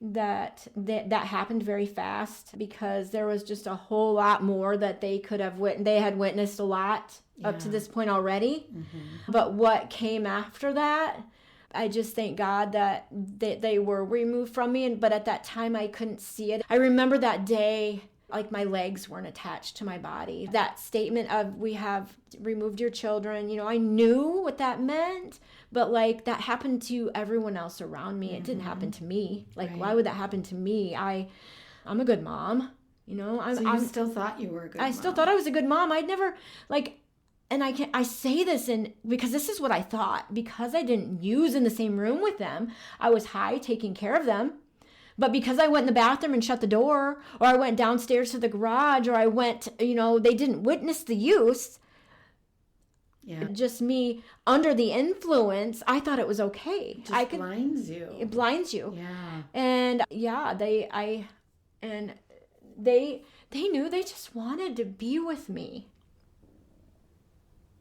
That happened very fast, because there was just a whole lot more that they could have they had witnessed a lot up to this point already. But what came after that, I just thank God that they were removed from me. But at that time, I couldn't see it. I remember that day, like my legs weren't attached to my body. That statement of, we have removed your children, I knew what that meant, but like that happened to everyone else around me. It didn't happen to me. Like, right. Why would that happen to me? I'm a good mom, I still thought you were a good mom. I still thought I was a good mom. I'd never and I say this because this is what I thought, because I didn't use in the same room with them. I was high taking care of them. But because I went in the bathroom and shut the door, or I went downstairs to the garage, or I went, they didn't witness the use. Yeah. Just me under the influence, I thought it was okay. Blinds you. It blinds you. Yeah. And they knew, they just wanted to be with me.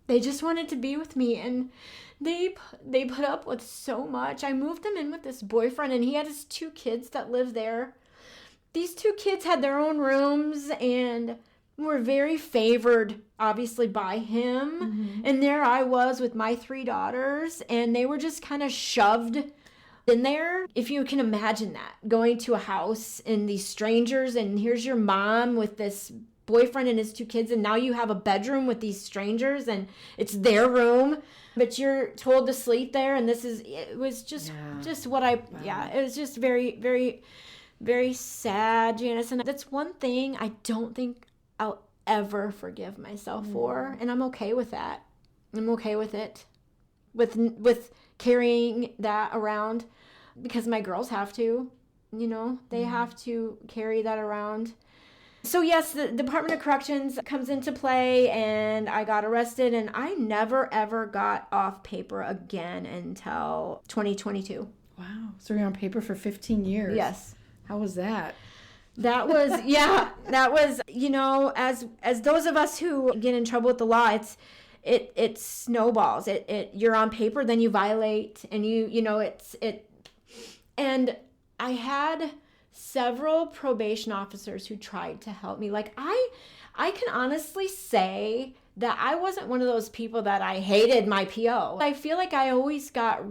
They just wanted to be with me, and they put up with so much. I moved them in with this boyfriend, and he had his 2 kids that lived there. These 2 kids had their own rooms, and were very favored, obviously, by him. Mm-hmm. And there I was with my 3 daughters, and they were just kind of shoved in there. If you can imagine that, going to a house and these strangers, and here's your mom with this boyfriend and his 2 kids, and now you have a bedroom with these strangers, and it's their room, but you're told to sleep there, and it was just what it was just very, very, very sad, Janice. And that's one thing I don't think I'll ever forgive myself for, and I'm okay with that. I'm okay with it, with carrying that around, because my girls have to, they have to carry that around. So yes, the Department of Corrections comes into play, and I got arrested, and I never ever got off paper again until 2022. Wow. So you're on paper for 15 years. Yes. How was that? That was, that was, as those of us who get in trouble with the law, it snowballs. You're on paper, then you violate, and and I had several probation officers who tried to help me. Like, I can honestly say that I wasn't one of those people that I hated my PO. I feel like I always got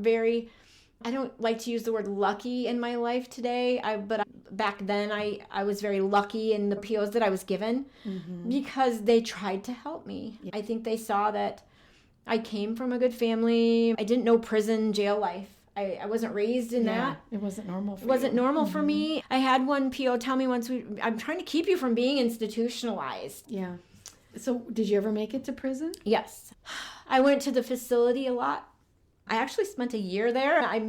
I don't like to use the word lucky in my life today, but back then I was very lucky in the POs that I was given, because they tried to help me. Yeah. I think they saw that I came from a good family. I didn't know prison, jail life. I wasn't raised in that. It wasn't normal for you. It wasn't normal for me. I had one PO tell me once, I'm trying to keep you from being institutionalized. Yeah. So did you ever make it to prison? Yes. I went to the facility a lot. I actually spent a year there. I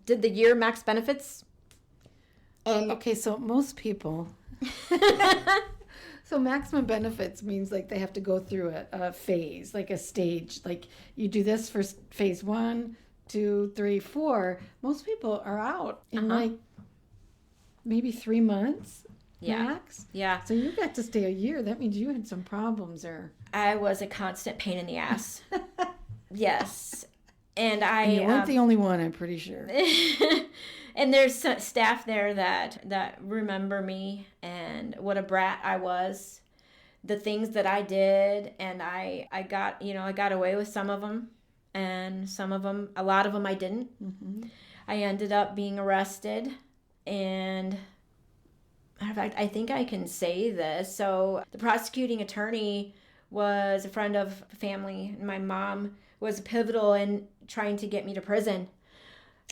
did the year max benefits. Okay, so most people... So maximum benefits means like they have to go through a phase, like a stage. Like you do this for phase 1, 2, 3, 4. Most people are out in like maybe 3 months max. Yeah. So you got to stay a year. That means you had some problems or... I was a constant pain in the ass. Yes. And you weren't the only one, I'm pretty sure. And there's staff there that remember me and what a brat I was, the things that I did, and I got away with some of them, and a lot of them I didn't. Mm-hmm. I ended up being arrested, and in fact, I think I can say this. So the prosecuting attorney was a friend of family, and my mom was pivotal in trying to get me to prison.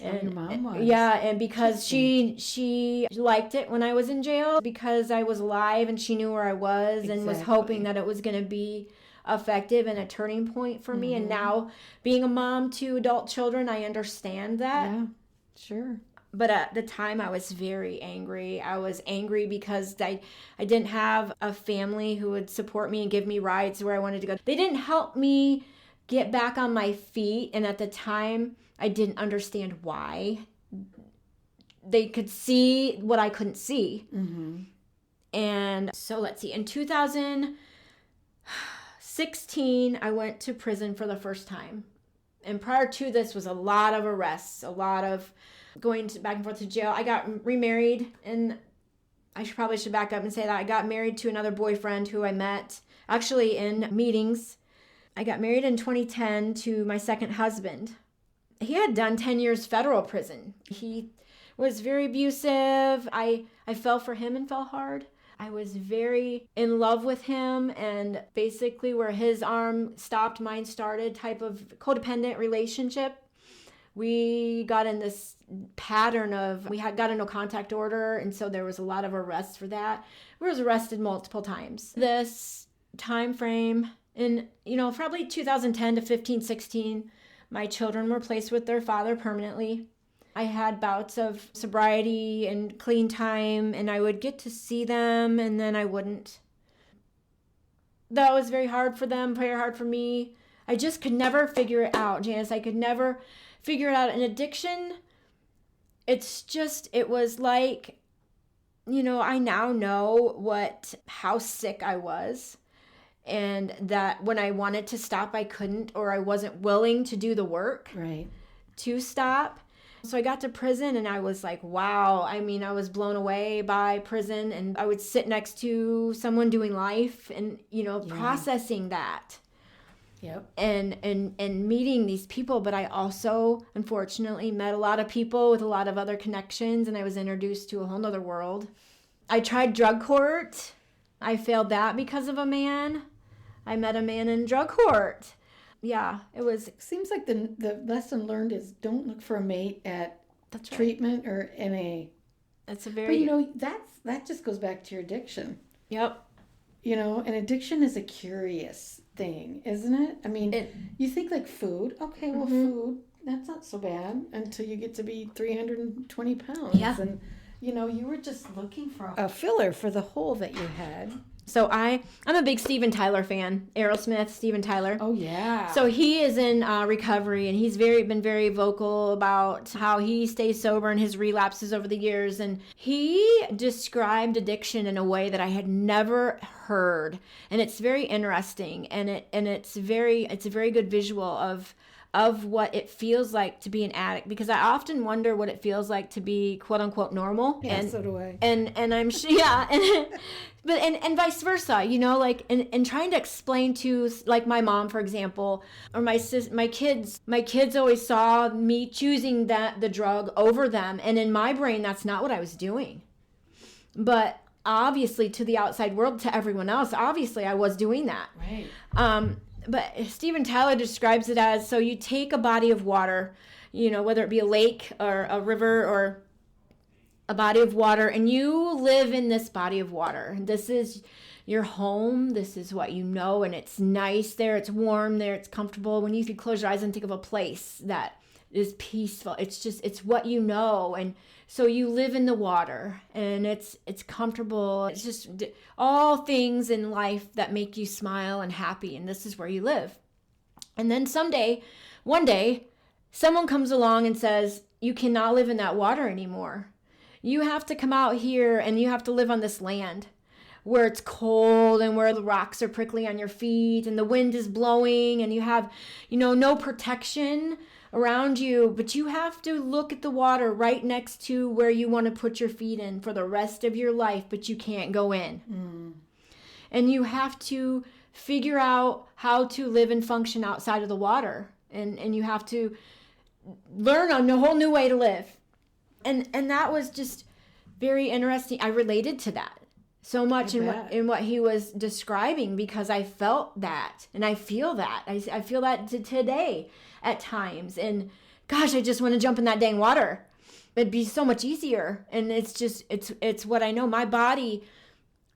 And your mom was? Yeah, and because she liked it when I was in jail, because I was alive and she knew where I was, and was hoping that it was going to be effective and a turning point for me. And now, being a mom to adult children, I understand that. Yeah, sure. But at the time, I was very angry. I was angry because I didn't have a family who would support me and give me rides where I wanted to go. They didn't help me get back on my feet, and at the time I didn't understand why. They could see what I couldn't see. And so let's see, in 2016 I went to prison for the first time, and prior to this was a lot of arrests, a lot of going back and forth to jail. I got remarried, and I probably should back up and say that I got married to another boyfriend who I met actually in meetings. I got married in 2010 to my second husband. He had done 10 years federal prison. He was very abusive. I fell for him and fell hard. I was very in love with him, and basically where his arm stopped, mine started type of codependent relationship. We got in this pattern of, got a no contact order, and so there was a lot of arrests for that. We was arrested multiple times. This time frame in, probably 2010 to 15, 16, my children were placed with their father permanently. I had bouts of sobriety and clean time, and I would get to see them, and then I wouldn't. That was very hard for them, very hard for me. I just could never figure it out, Janice. I could never figure it out. An addiction, it was like, I now know how sick I was. And that when I wanted to stop, I couldn't, or I wasn't willing to do the work to stop. So I got to prison and I was like, wow. I mean, I was blown away by prison, and I would sit next to someone doing life and, processing that. Yep. And meeting these people. But I also, unfortunately, met a lot of people with a lot of other connections, and I was introduced to a whole nother world. I tried drug court. I failed that because of a man. I met a man in drug court. Yeah, it was. Seems like the lesson learned is don't look for a mate at treatment or NA. That's a very. But that just goes back to your addiction. Yep. An addiction is a curious thing, isn't it? I mean, you think like food. Okay, well, food, that's not so bad until you get to be 320 pounds. Yeah. And, you were just looking for a filler for the hole that you had. So I'm a big Steven Tyler fan. Aerosmith, Steven Tyler. Oh, yeah. So he is in recovery, and he's been very vocal about how he stays sober and his relapses over the years. And he described addiction in a way that I had never heard, and it's very interesting. And it's a very good visual of what it feels like to be an addict, because I often wonder what it feels like to be quote unquote normal. Yeah, and so do I. And I'm sure, yeah. And vice versa, and trying to explain to, like, my mom, for example, or my kids always saw me choosing the drug over them. And in my brain, that's not what I was doing. But obviously to the outside world, to everyone else, obviously I was doing that. Right. But Steven Tyler describes it as, so you take a body of water, whether it be a lake or a river or a body of water, and you live in this body of water. This is your home. This is what you know, and it's nice there. It's warm there. It's comfortable. When you close your eyes and think of a place that is peaceful, it's what you know. And so you live in the water, and it's comfortable. It's just all things in life that make you smile and happy, and this is where you live. And then one day, someone comes along and says, you cannot live in that water anymore. You have to come out here, and you have to live on this land where it's cold and where the rocks are prickly on your feet and the wind is blowing, and you have, no protection around you, but you have to look at the water right next to where you want to put your feet in for the rest of your life, but you can't go in. And you have to figure out how to live and function outside of the water, and you have to learn a whole new way to live. And that was just very interesting. I related to that so much in what he was describing, because I felt that, and I feel that. I feel that today at times. And gosh, I just want to jump in that dang water. It'd be so much easier. And it's what I know. My body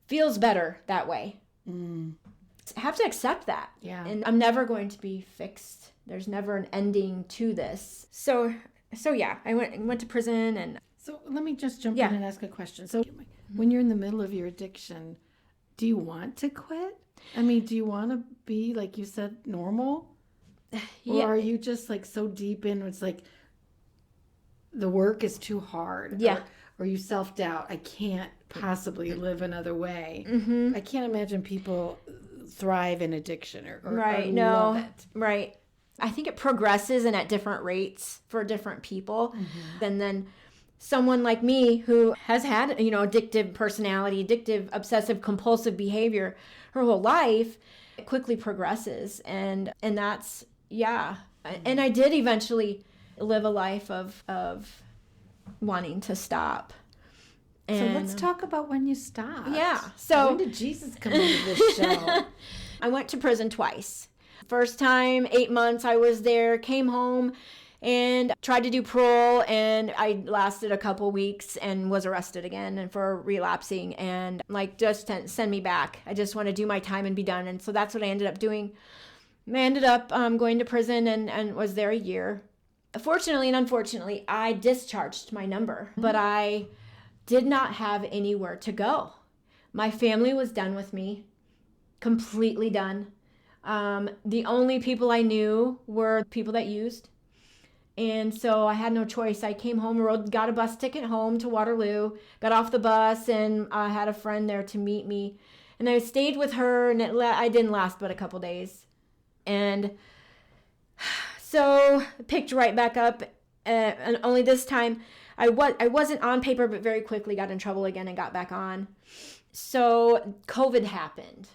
feels better that way. I have to accept that. Yeah. And I'm never going to be fixed. There's never an ending to this. So yeah, I went to prison. And so let me just jump in and ask a question. So when you're in the middle of your addiction, do you want to quit? I mean, do you want to be, like you said, normal? Or are you just like so deep in, it's like the work is too hard? Yeah. Or you self-doubt, I can't possibly live another way. I can't imagine people thrive in addiction or love it. Right. I think it progresses and at different rates for different people. And then someone like me who has had, addictive personality, addictive, obsessive, compulsive behavior her whole life, it quickly progresses. And that's, yeah. And I did eventually live a life of wanting to stop. And so let's talk about when you stopped. Yeah. So when did Jesus come into this show? I went to prison twice. First time, 8 months I was there, came home and tried to do parole, and I lasted a couple weeks and was arrested again and for relapsing, and just send me back. I just want to do my time and be done. And so that's what I ended up doing. I ended up going to prison and was there a year. Fortunately and unfortunately, I discharged my number, but I did not have anywhere to go. My family was done with me, completely done. The only people I knew were people that used. And so I had no choice. I came home, got a bus ticket home to Waterloo, got off the bus, and I had a friend there to meet me. And I stayed with her, and I didn't last but a couple days. And so I picked right back up And only this time I wasn't on paper, but very quickly got in trouble again and got back on. So COVID happened.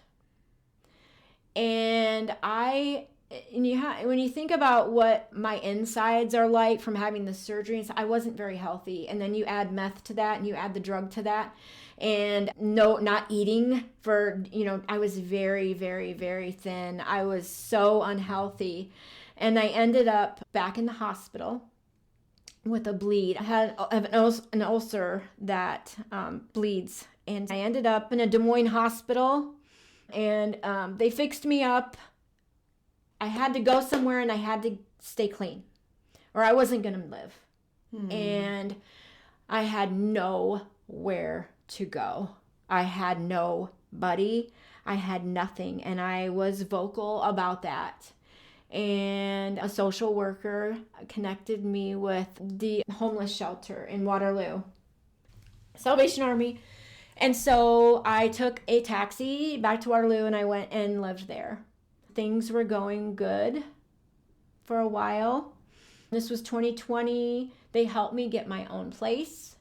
And when you think about what my insides are like from having the surgery, I wasn't very healthy. And then you add meth to that and you add the drug to that. And not eating for, I was very, very, very thin. I was so unhealthy. And I ended up back in the hospital with a bleed. I have an ulcer that bleeds. And I ended up in a Des Moines hospital, and they fixed me up. I had to go somewhere and I had to stay clean or I wasn't going to live. And I had nowhere to go. I had nobody. I had nothing. And I was vocal about that. And a social worker connected me with the homeless shelter in Waterloo, Salvation Army. And so I took a taxi back to Waterloo and I went and lived there. Things were going good for a while. This was 2020. They helped me get my own place.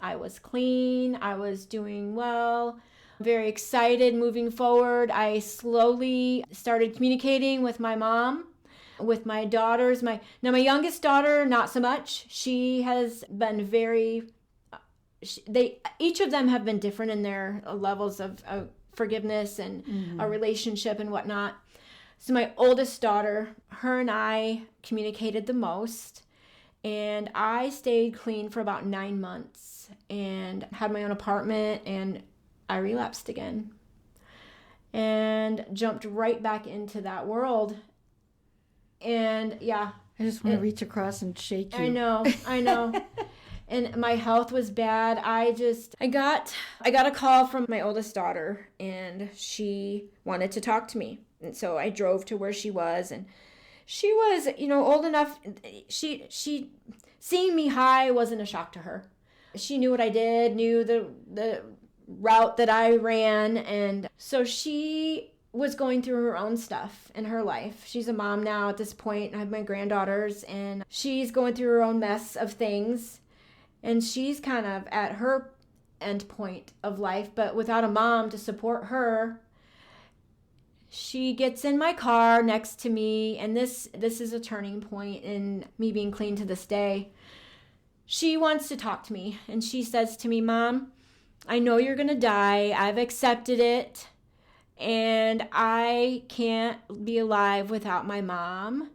I was clean. I was doing well. Very excited moving forward. I slowly started communicating with my mom, with my daughters. My youngest daughter, not so much. She has been each of them have been different in their levels of forgiveness and a relationship and whatnot. So my oldest daughter, her and I communicated the most, and I stayed clean for about 9 months and had my own apartment, and I relapsed again and jumped right back into that world. And yeah. I just want to reach across and shake you. I know. And my health was bad. I got a call from my oldest daughter, and she wanted to talk to me. And so I drove to where she was, and she was, old enough. She seeing me high wasn't a shock to her. She knew what I did, knew the route that I ran, and so she was going through her own stuff in her life. She's a mom now at this point. I have my granddaughters, and she's going through her own mess of things, and she's kind of at her end point of life, but without a mom to support her. She gets in my car next to me, and this is a turning point in me being clean to this day. She wants to talk to me, and she says to me, "Mom, I know you're going to die. I've accepted it, and I can't be alive without my mom.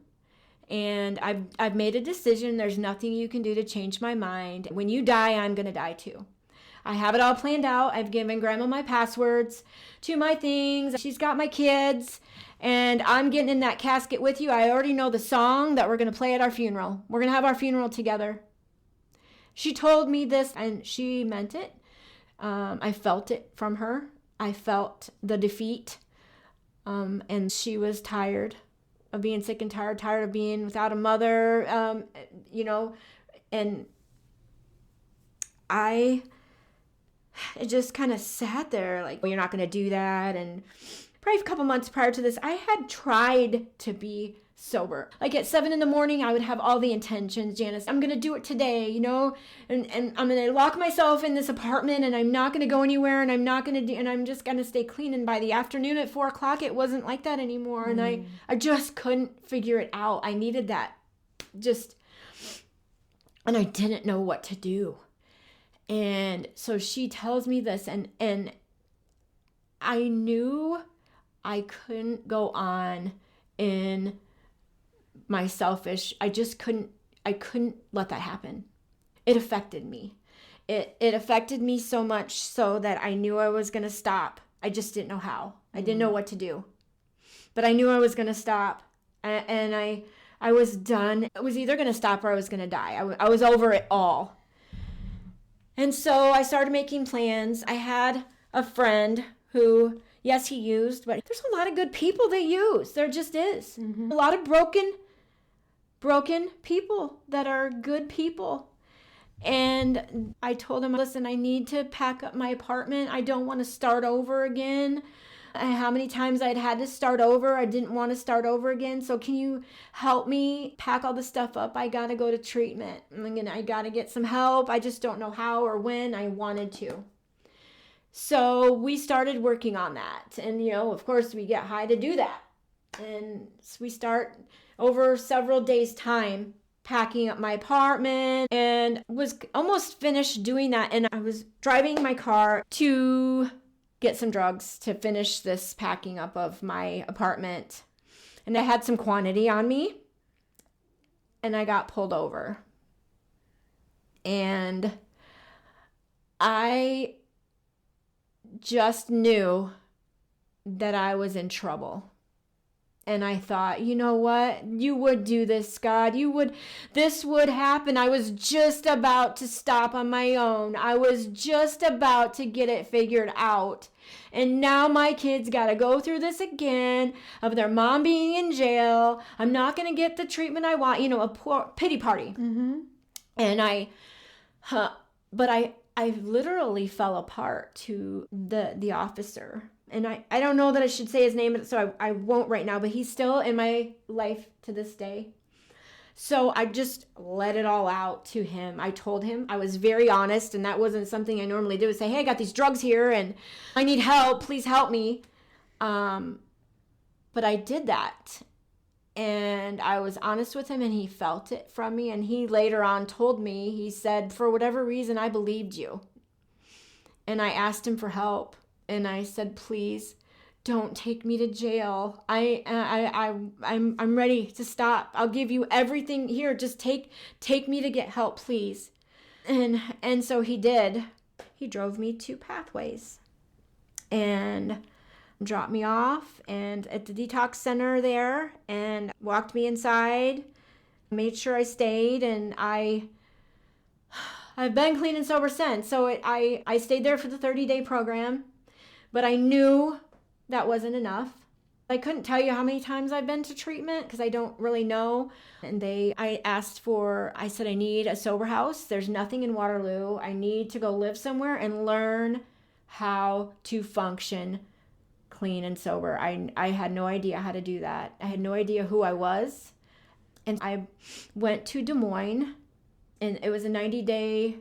And I've made a decision. There's nothing you can do to change my mind. When you die, I'm going to die too. I have it all planned out. I've given Grandma my passwords to my things. She's got my kids, and I'm getting in that casket with you. I already know the song that we're going to play at our funeral. We're going to have our funeral together." She told me this, and she meant it. I felt it from her. I felt the defeat, and she was tired of being sick and tired of being without a mother, and I just kind of sat there like, well, you're not going to do that. And probably a couple months prior to this, I had tried to be sober. Like at 7 a.m, I would have all the intentions, Janice, I'm going to do it today, and I'm going to lock myself in this apartment, and I'm not going to go anywhere, and I'm just going to stay clean. And by the afternoon at 4:00, it wasn't like that anymore. And I just couldn't figure it out. I needed that and I didn't know what to do. And so she tells me this, and I knew I couldn't go on in my selfish. I couldn't let that happen. It affected me. It affected me so much so that I knew I was going to stop. I just didn't know how. I didn't know what to do. But I knew I was going to stop. And I was done. I was either going to stop or I was going to die. I was over it all. And so I started making plans. I had a friend who, yes, he used, but there's a lot of good people that use. There just is. Mm-hmm. A lot of broken people that are good people. And I told him, listen, I need to pack up my apartment. I don't want to start over again. how many times I'd had to start over. I didn't want to start over again. So can you help me pack all the stuff up? I got to go to treatment. I got to get some help. I just don't know how or when. I wanted to. So we started working on that. And, of course, we get high to do that. And so we start over several days' time packing up my apartment, and was almost finished doing that. And I was driving my car to get some drugs to finish this packing up of my apartment. And I had some quantity on me, and I got pulled over. And I just knew that I was in trouble. And I thought, you know what? You would do this, God. This would happen. I was just about to stop on my own. I was just about to get it figured out. And now my kids got to go through this again of their mom being in jail. I'm not going to get the treatment I want, a pity party. Mm-hmm. And I literally fell apart to the officer. And I don't know that I should say his name, so I won't right now, but he's still in my life to this day. So I just let it all out to him. I told him, I was very honest, and that wasn't something I normally do, is say, hey, I got these drugs here, and I need help. Please help me. But I did that. And I was honest with him, and he felt it from me. And he later on told me, he said, for whatever reason, I believed you. And I asked him for help. And I said, please don't take me to jail. I'm ready to stop. I'll give you everything here. Just take me to get help, please. And so he did. He drove me to Pathways and dropped me off and at the detox center there and walked me inside, made sure I stayed, and I've been clean and sober since. So I stayed there for the 30-day program. But I knew that wasn't enough. I couldn't tell you how many times I've been to treatment because I don't really know. And I said, I need a sober house. There's nothing in Waterloo. I need to go live somewhere and learn how to function clean and sober. I had no idea how to do that. I had no idea who I was. And I went to Des Moines, and it was a 90-day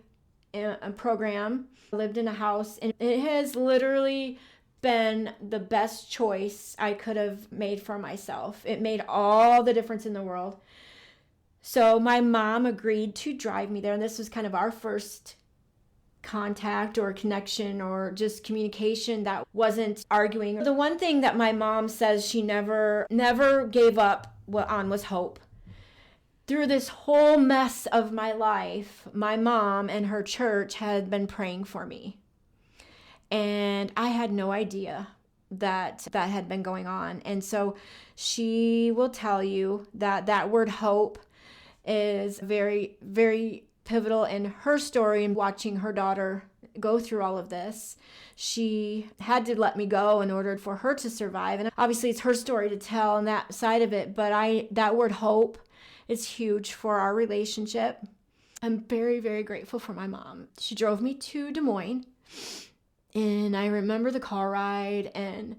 program. I lived in a house, and it has literally been the best choice I could have made for myself. It made all the difference in the world. So my mom agreed to drive me there, and this was kind of our first contact or connection or just communication that wasn't arguing. The one thing that my mom says she never gave up on was hope. Through this whole mess of my life, my mom and her church had been praying for me. And I had no idea that had been going on. And so she will tell you that word hope is very, very pivotal in her story and watching her daughter go through all of this. She had to let me go in order for her to survive. And obviously it's her story to tell on that side of it. But that word hope is huge for our relationship. I'm very, very grateful for my mom. She drove me to Des Moines, and I remember the car ride, and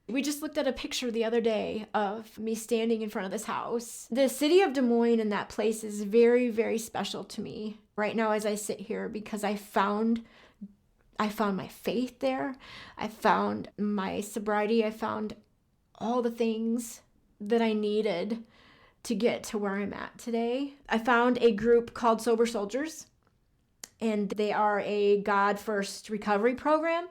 we just looked at a picture the other day of me standing in front of this house. The city of Des Moines and that place is very, very special to me right now as I sit here, because I found my faith there. I found my sobriety. I found all the things that I needed to get to where I'm at today. I found a group called Sober Soldiers, and they are a God First recovery program.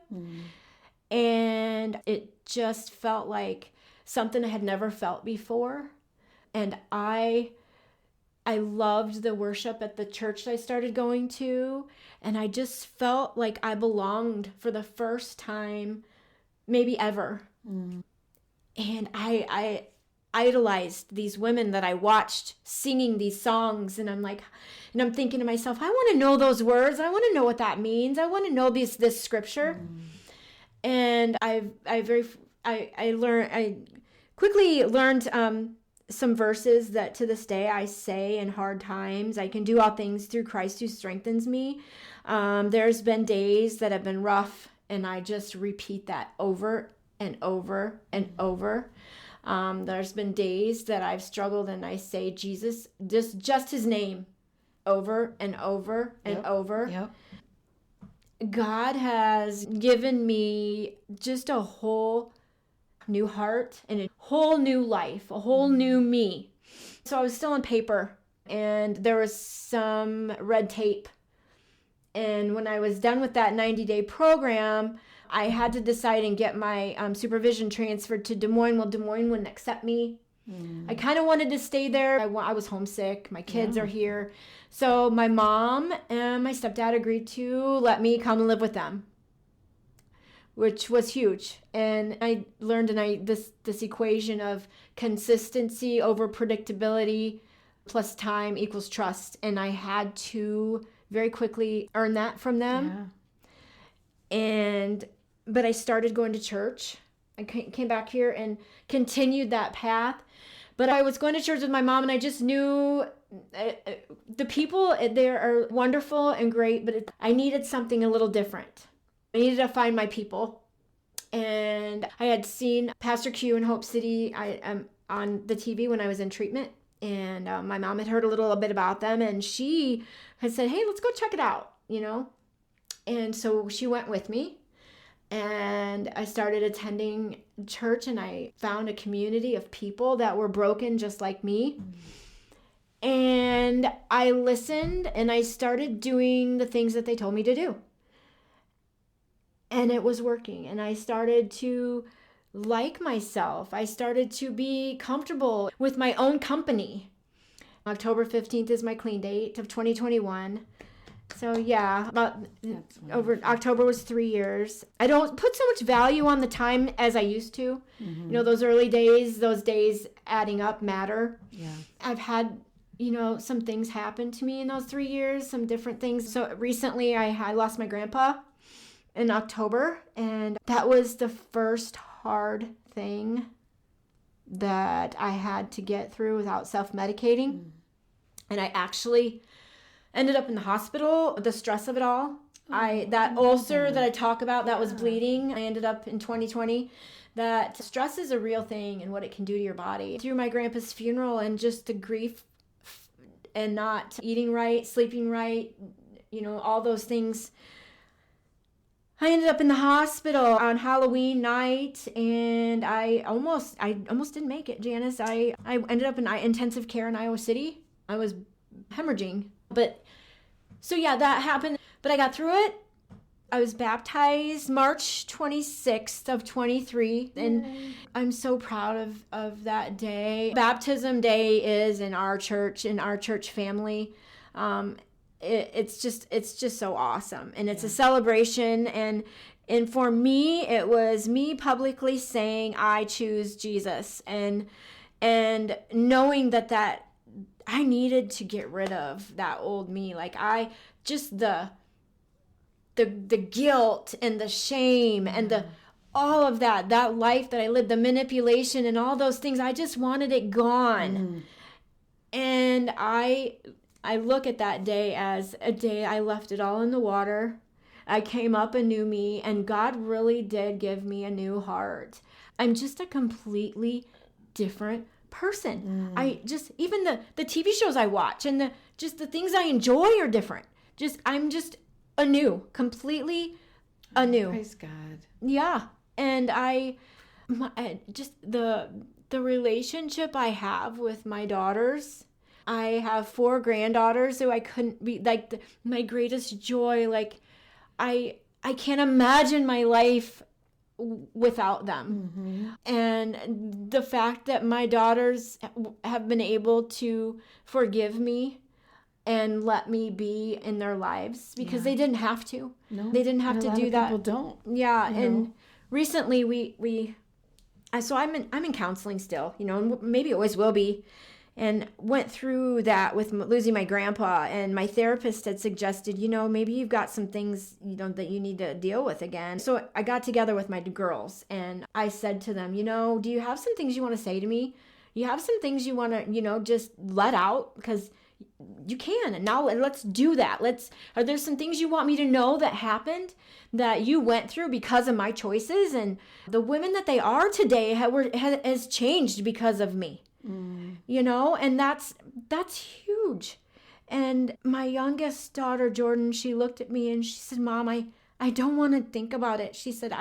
And it just felt like something I had never felt before. And I loved the worship at the church I started going to, and I just felt like I belonged for the first time, maybe ever. And I idolized these women that I watched singing these songs, and I'm thinking to myself, I want to know those words. I want to know what that means. I want to know this scripture. And I quickly learned some verses that to this day I say in hard times. I can do all things through Christ who strengthens me. There's been days that have been rough, and I just repeat that over and over and over. There's been days that I've struggled and I say Jesus, just his name over and over and over. Yep. God has given me just a whole new heart and a whole new life, a whole new me. So I was still on paper and there was some red tape. And when I was done with that 90-day program, I had to decide and get my supervision transferred to Des Moines. Well, Des Moines wouldn't accept me. I kind of wanted to stay there. I was homesick. My kids are here. So my mom and my stepdad agreed to let me come and live with them, which was huge. And I learned this equation of consistency over predictability plus time equals trust. And I had to very quickly earn that from them. But I started going to church. I came back here and continued that path. But I was going to church with my mom, and I just knew the people there are wonderful and great, but I needed something a little different. I needed to find my people. And I had seen Pastor Q in Hope City on the TV when I was in treatment. And my mom had heard a little bit about them, and she had said, hey, let's go check it out, And so she went with me. And I started attending church, and I found a community of people that were broken just like me. And I listened, and I started doing the things that they told me to do. And it was working. And I started to like myself. I started to be comfortable with my own company. October 15th is my clean date of 2021. So yeah, October was 3 years. I don't put so much value on the time as I used to. Those early days, those days adding up matter. Yeah. I've had, some things happen to me in those 3 years, some different things. So recently I lost my grandpa in October, and that was the first hard thing that I had to get through without self-medicating. And I actually ended up in the hospital, the stress of it all. That ulcer that I talk about, that was bleeding. I ended up in 2020. That stress is a real thing and what it can do to your body. Through my grandpa's funeral and just the grief and not eating right, sleeping right, all those things. I ended up in the hospital on Halloween night, and I almost didn't make it, Janice. I ended up in intensive care in Iowa City. I was hemorrhaging. But so yeah, that happened, but I got through it. I was baptized March 26th of 23, and I'm so proud of that day. Baptism day is in our church family. It's just so awesome, and it's a celebration, and for me, it was me publicly saying I choose Jesus, and knowing that I needed to get rid of that old me. Like the guilt and the shame and all of that life that I lived, the manipulation and all those things, I just wanted it gone. And I look at that day as a day I left it all in the water. I came up a new me, and God really did give me a new heart. I'm just a completely different person. I just, even the TV shows I watch and the things I enjoy are different. I'm just completely anew. Praise God. Yeah. And the relationship I have with my daughters. I have 4 granddaughters who I couldn't be, like, my greatest joy. Like, I can't imagine my life without them. And the fact that my daughters have been able to forgive me and let me be in their lives, because they didn't have to. No, they didn't have to do that. People don't. Yeah, and recently so I'm in counseling still, and maybe always will be. And went through that with losing my grandpa, and my therapist had suggested, maybe you've got some things, that you need to deal with again. So I got together with my girls, and I said to them, do you have some things you want to say to me? You have some things you want to, just let out, because you can. And now let's do that. Are there some things you want me to know that happened, that you went through because of my choices? And the women that they are today has changed because of me, and that's huge. And my youngest daughter, Jordan, she looked at me and she said, Mom, I don't want to think about it. She said,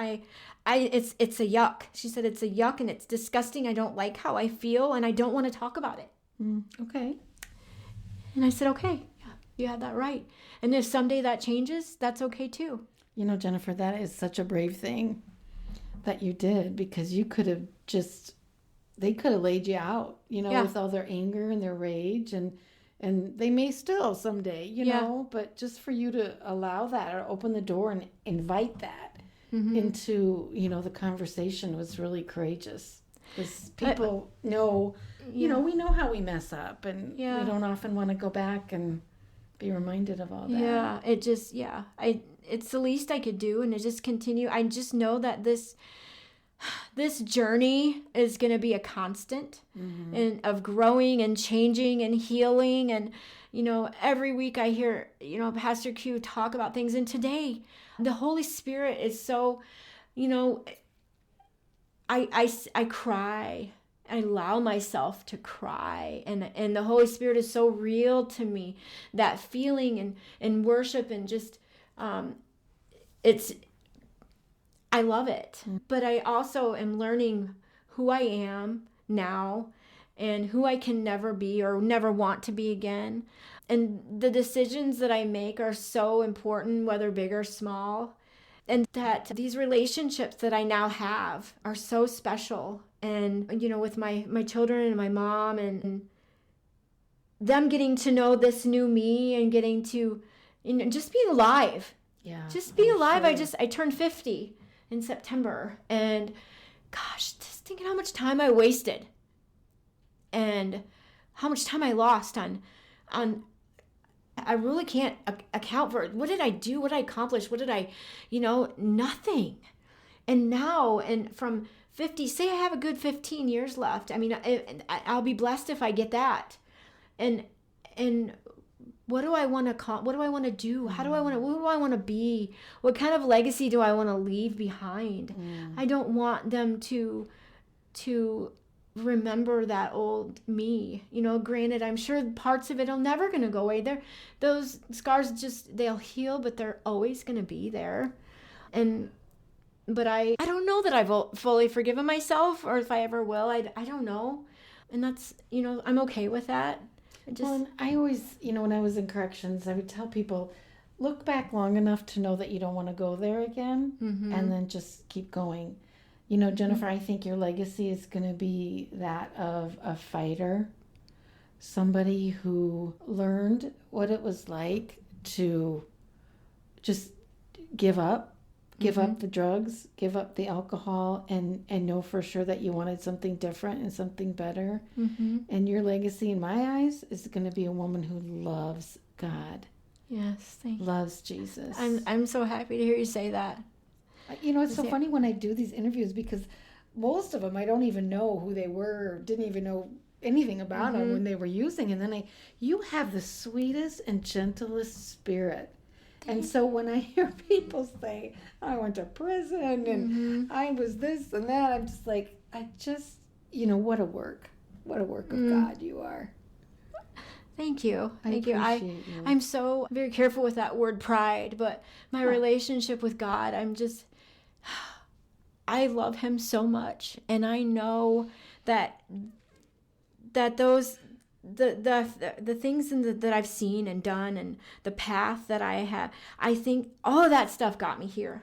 it's a yuck. She said, it's a yuck and it's disgusting. I don't like how I feel and I don't want to talk about it. Okay. And I said, okay, yeah, you had that right. And if someday that changes, that's okay too. Jennifer, that is such a brave thing that you did, because you could have they could have laid you out, with all their anger and their rage, and they may still someday, but just for you to allow that or open the door and invite that into, the conversation was really courageous. Because people know, we know how we mess up, and we don't often want to go back and be reminded of all that. Yeah, it's the least I could do, and it just continue. I just know that this journey is going to be a constant and of growing and changing and healing. And, every week I hear, Pastor Q talk about things. And today the Holy Spirit is so, I cry. I allow myself to cry, and the Holy Spirit is so real to me. That feeling and worship, and just I love it. But I also am learning who I am now and who I can never be or never want to be again. And the decisions that I make are so important, whether big or small. And that these relationships that I now have are so special. And, with my children and my mom, and them getting to know this new me, and getting to, just being alive. Yeah. Just being alive. Sure. I turned 50 in September. And gosh, just thinking how much time I wasted. And how much time I lost on I really can't account for it. What did I do? What did I accomplish? What did I, nothing. And now, and from 50, say I have a good 15 years left. I mean, I'll be blessed if I get that. And what do I want to what do I want to do? Who do I want to be? What kind of legacy do I want to leave behind? I don't want them to remember that old me. Granted, I'm sure parts of it are never going to go away. Those scars they'll heal, but they're always going to be there. But I don't know that I've fully forgiven myself, or if I ever will. I don't know. And that's, I'm okay with that. And I always, when I was in corrections, I would tell people, look back long enough to know that you don't want to go there again, and then just keep going. Jennifer, I think your legacy is going to be that of a fighter, somebody who learned what it was like to just give up the drugs, give up the alcohol, and know for sure that you wanted something different and something better. And your legacy, in my eyes, is going to be a woman who loves God. Yes, thank you. Loves Jesus. I'm so happy to hear you say that. It's so funny when I do these interviews, because most of them I don't even know who they were, didn't even know anything about them when they were using. And then you have the sweetest and gentlest spirit. And so when I hear people say, I went to prison and I was this and that, I'm just like, what a work of God you are. Thank you. Thank you. I'm so very careful with that word pride, but my relationship with God, I love him so much. And I know that those, the things that I've seen and done, and the path that I have, I think all of that stuff got me here.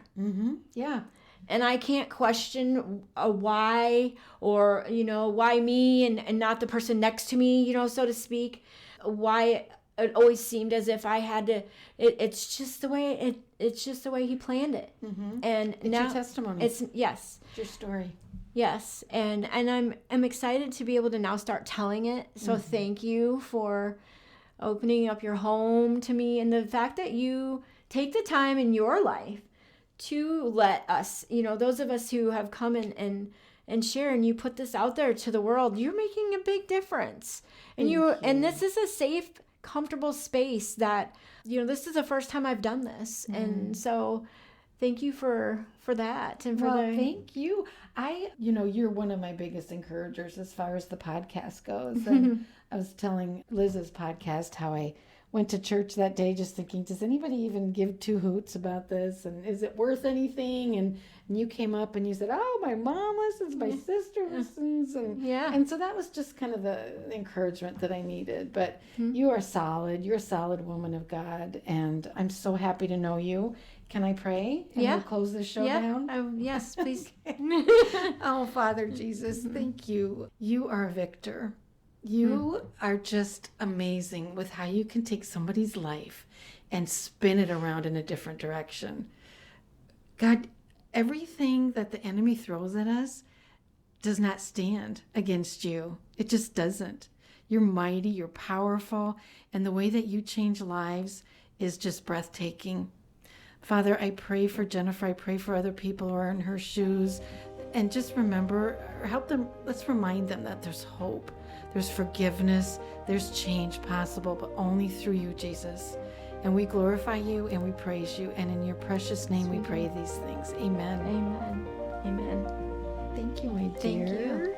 Yeah. And I can't question why, or, why me and not the person next to me, so to speak. Why it always seemed as if I had to, it's just the way he planned it. And it's now your testimony. Yes. It's your story. Yes. And I'm excited to be able to now start telling it. So thank you for opening up your home to me, and the fact that you take the time in your life to let us, those of us who have come and share, and you put this out there to the world. You're making a big difference. And and this is a safe comfortable space that, this is the first time I've done this. And so thank you for that. And for thank you. You're one of my biggest encouragers as far as the podcast goes. And I was telling Liz's podcast how I went to church that day just thinking, does anybody even give two hoots about this? And is it worth anything? And you came up and you said, oh, my mom listens, my sister listens. And so that was just kind of the encouragement that I needed. But you are solid. You're a solid woman of God. And I'm so happy to know you. Can I pray? And we'll close this show down? Yes, please. Oh, Father Jesus, thank you. You are a victor. You are just amazing with how you can take somebody's life and spin it around in a different direction. God, everything that the enemy throws at us does not stand against you. It just doesn't. You're mighty, you're powerful, and the way that you change lives is just breathtaking. Father, I pray for Jennifer. I pray for other people who are in her shoes. And just remember, help them, let's remind them that there's hope. There's forgiveness, there's change possible, but only through you, Jesus. And we glorify you and we praise you. And in your precious name we pray these things. Amen. Amen. Amen. Thank you, my dear. Thank you.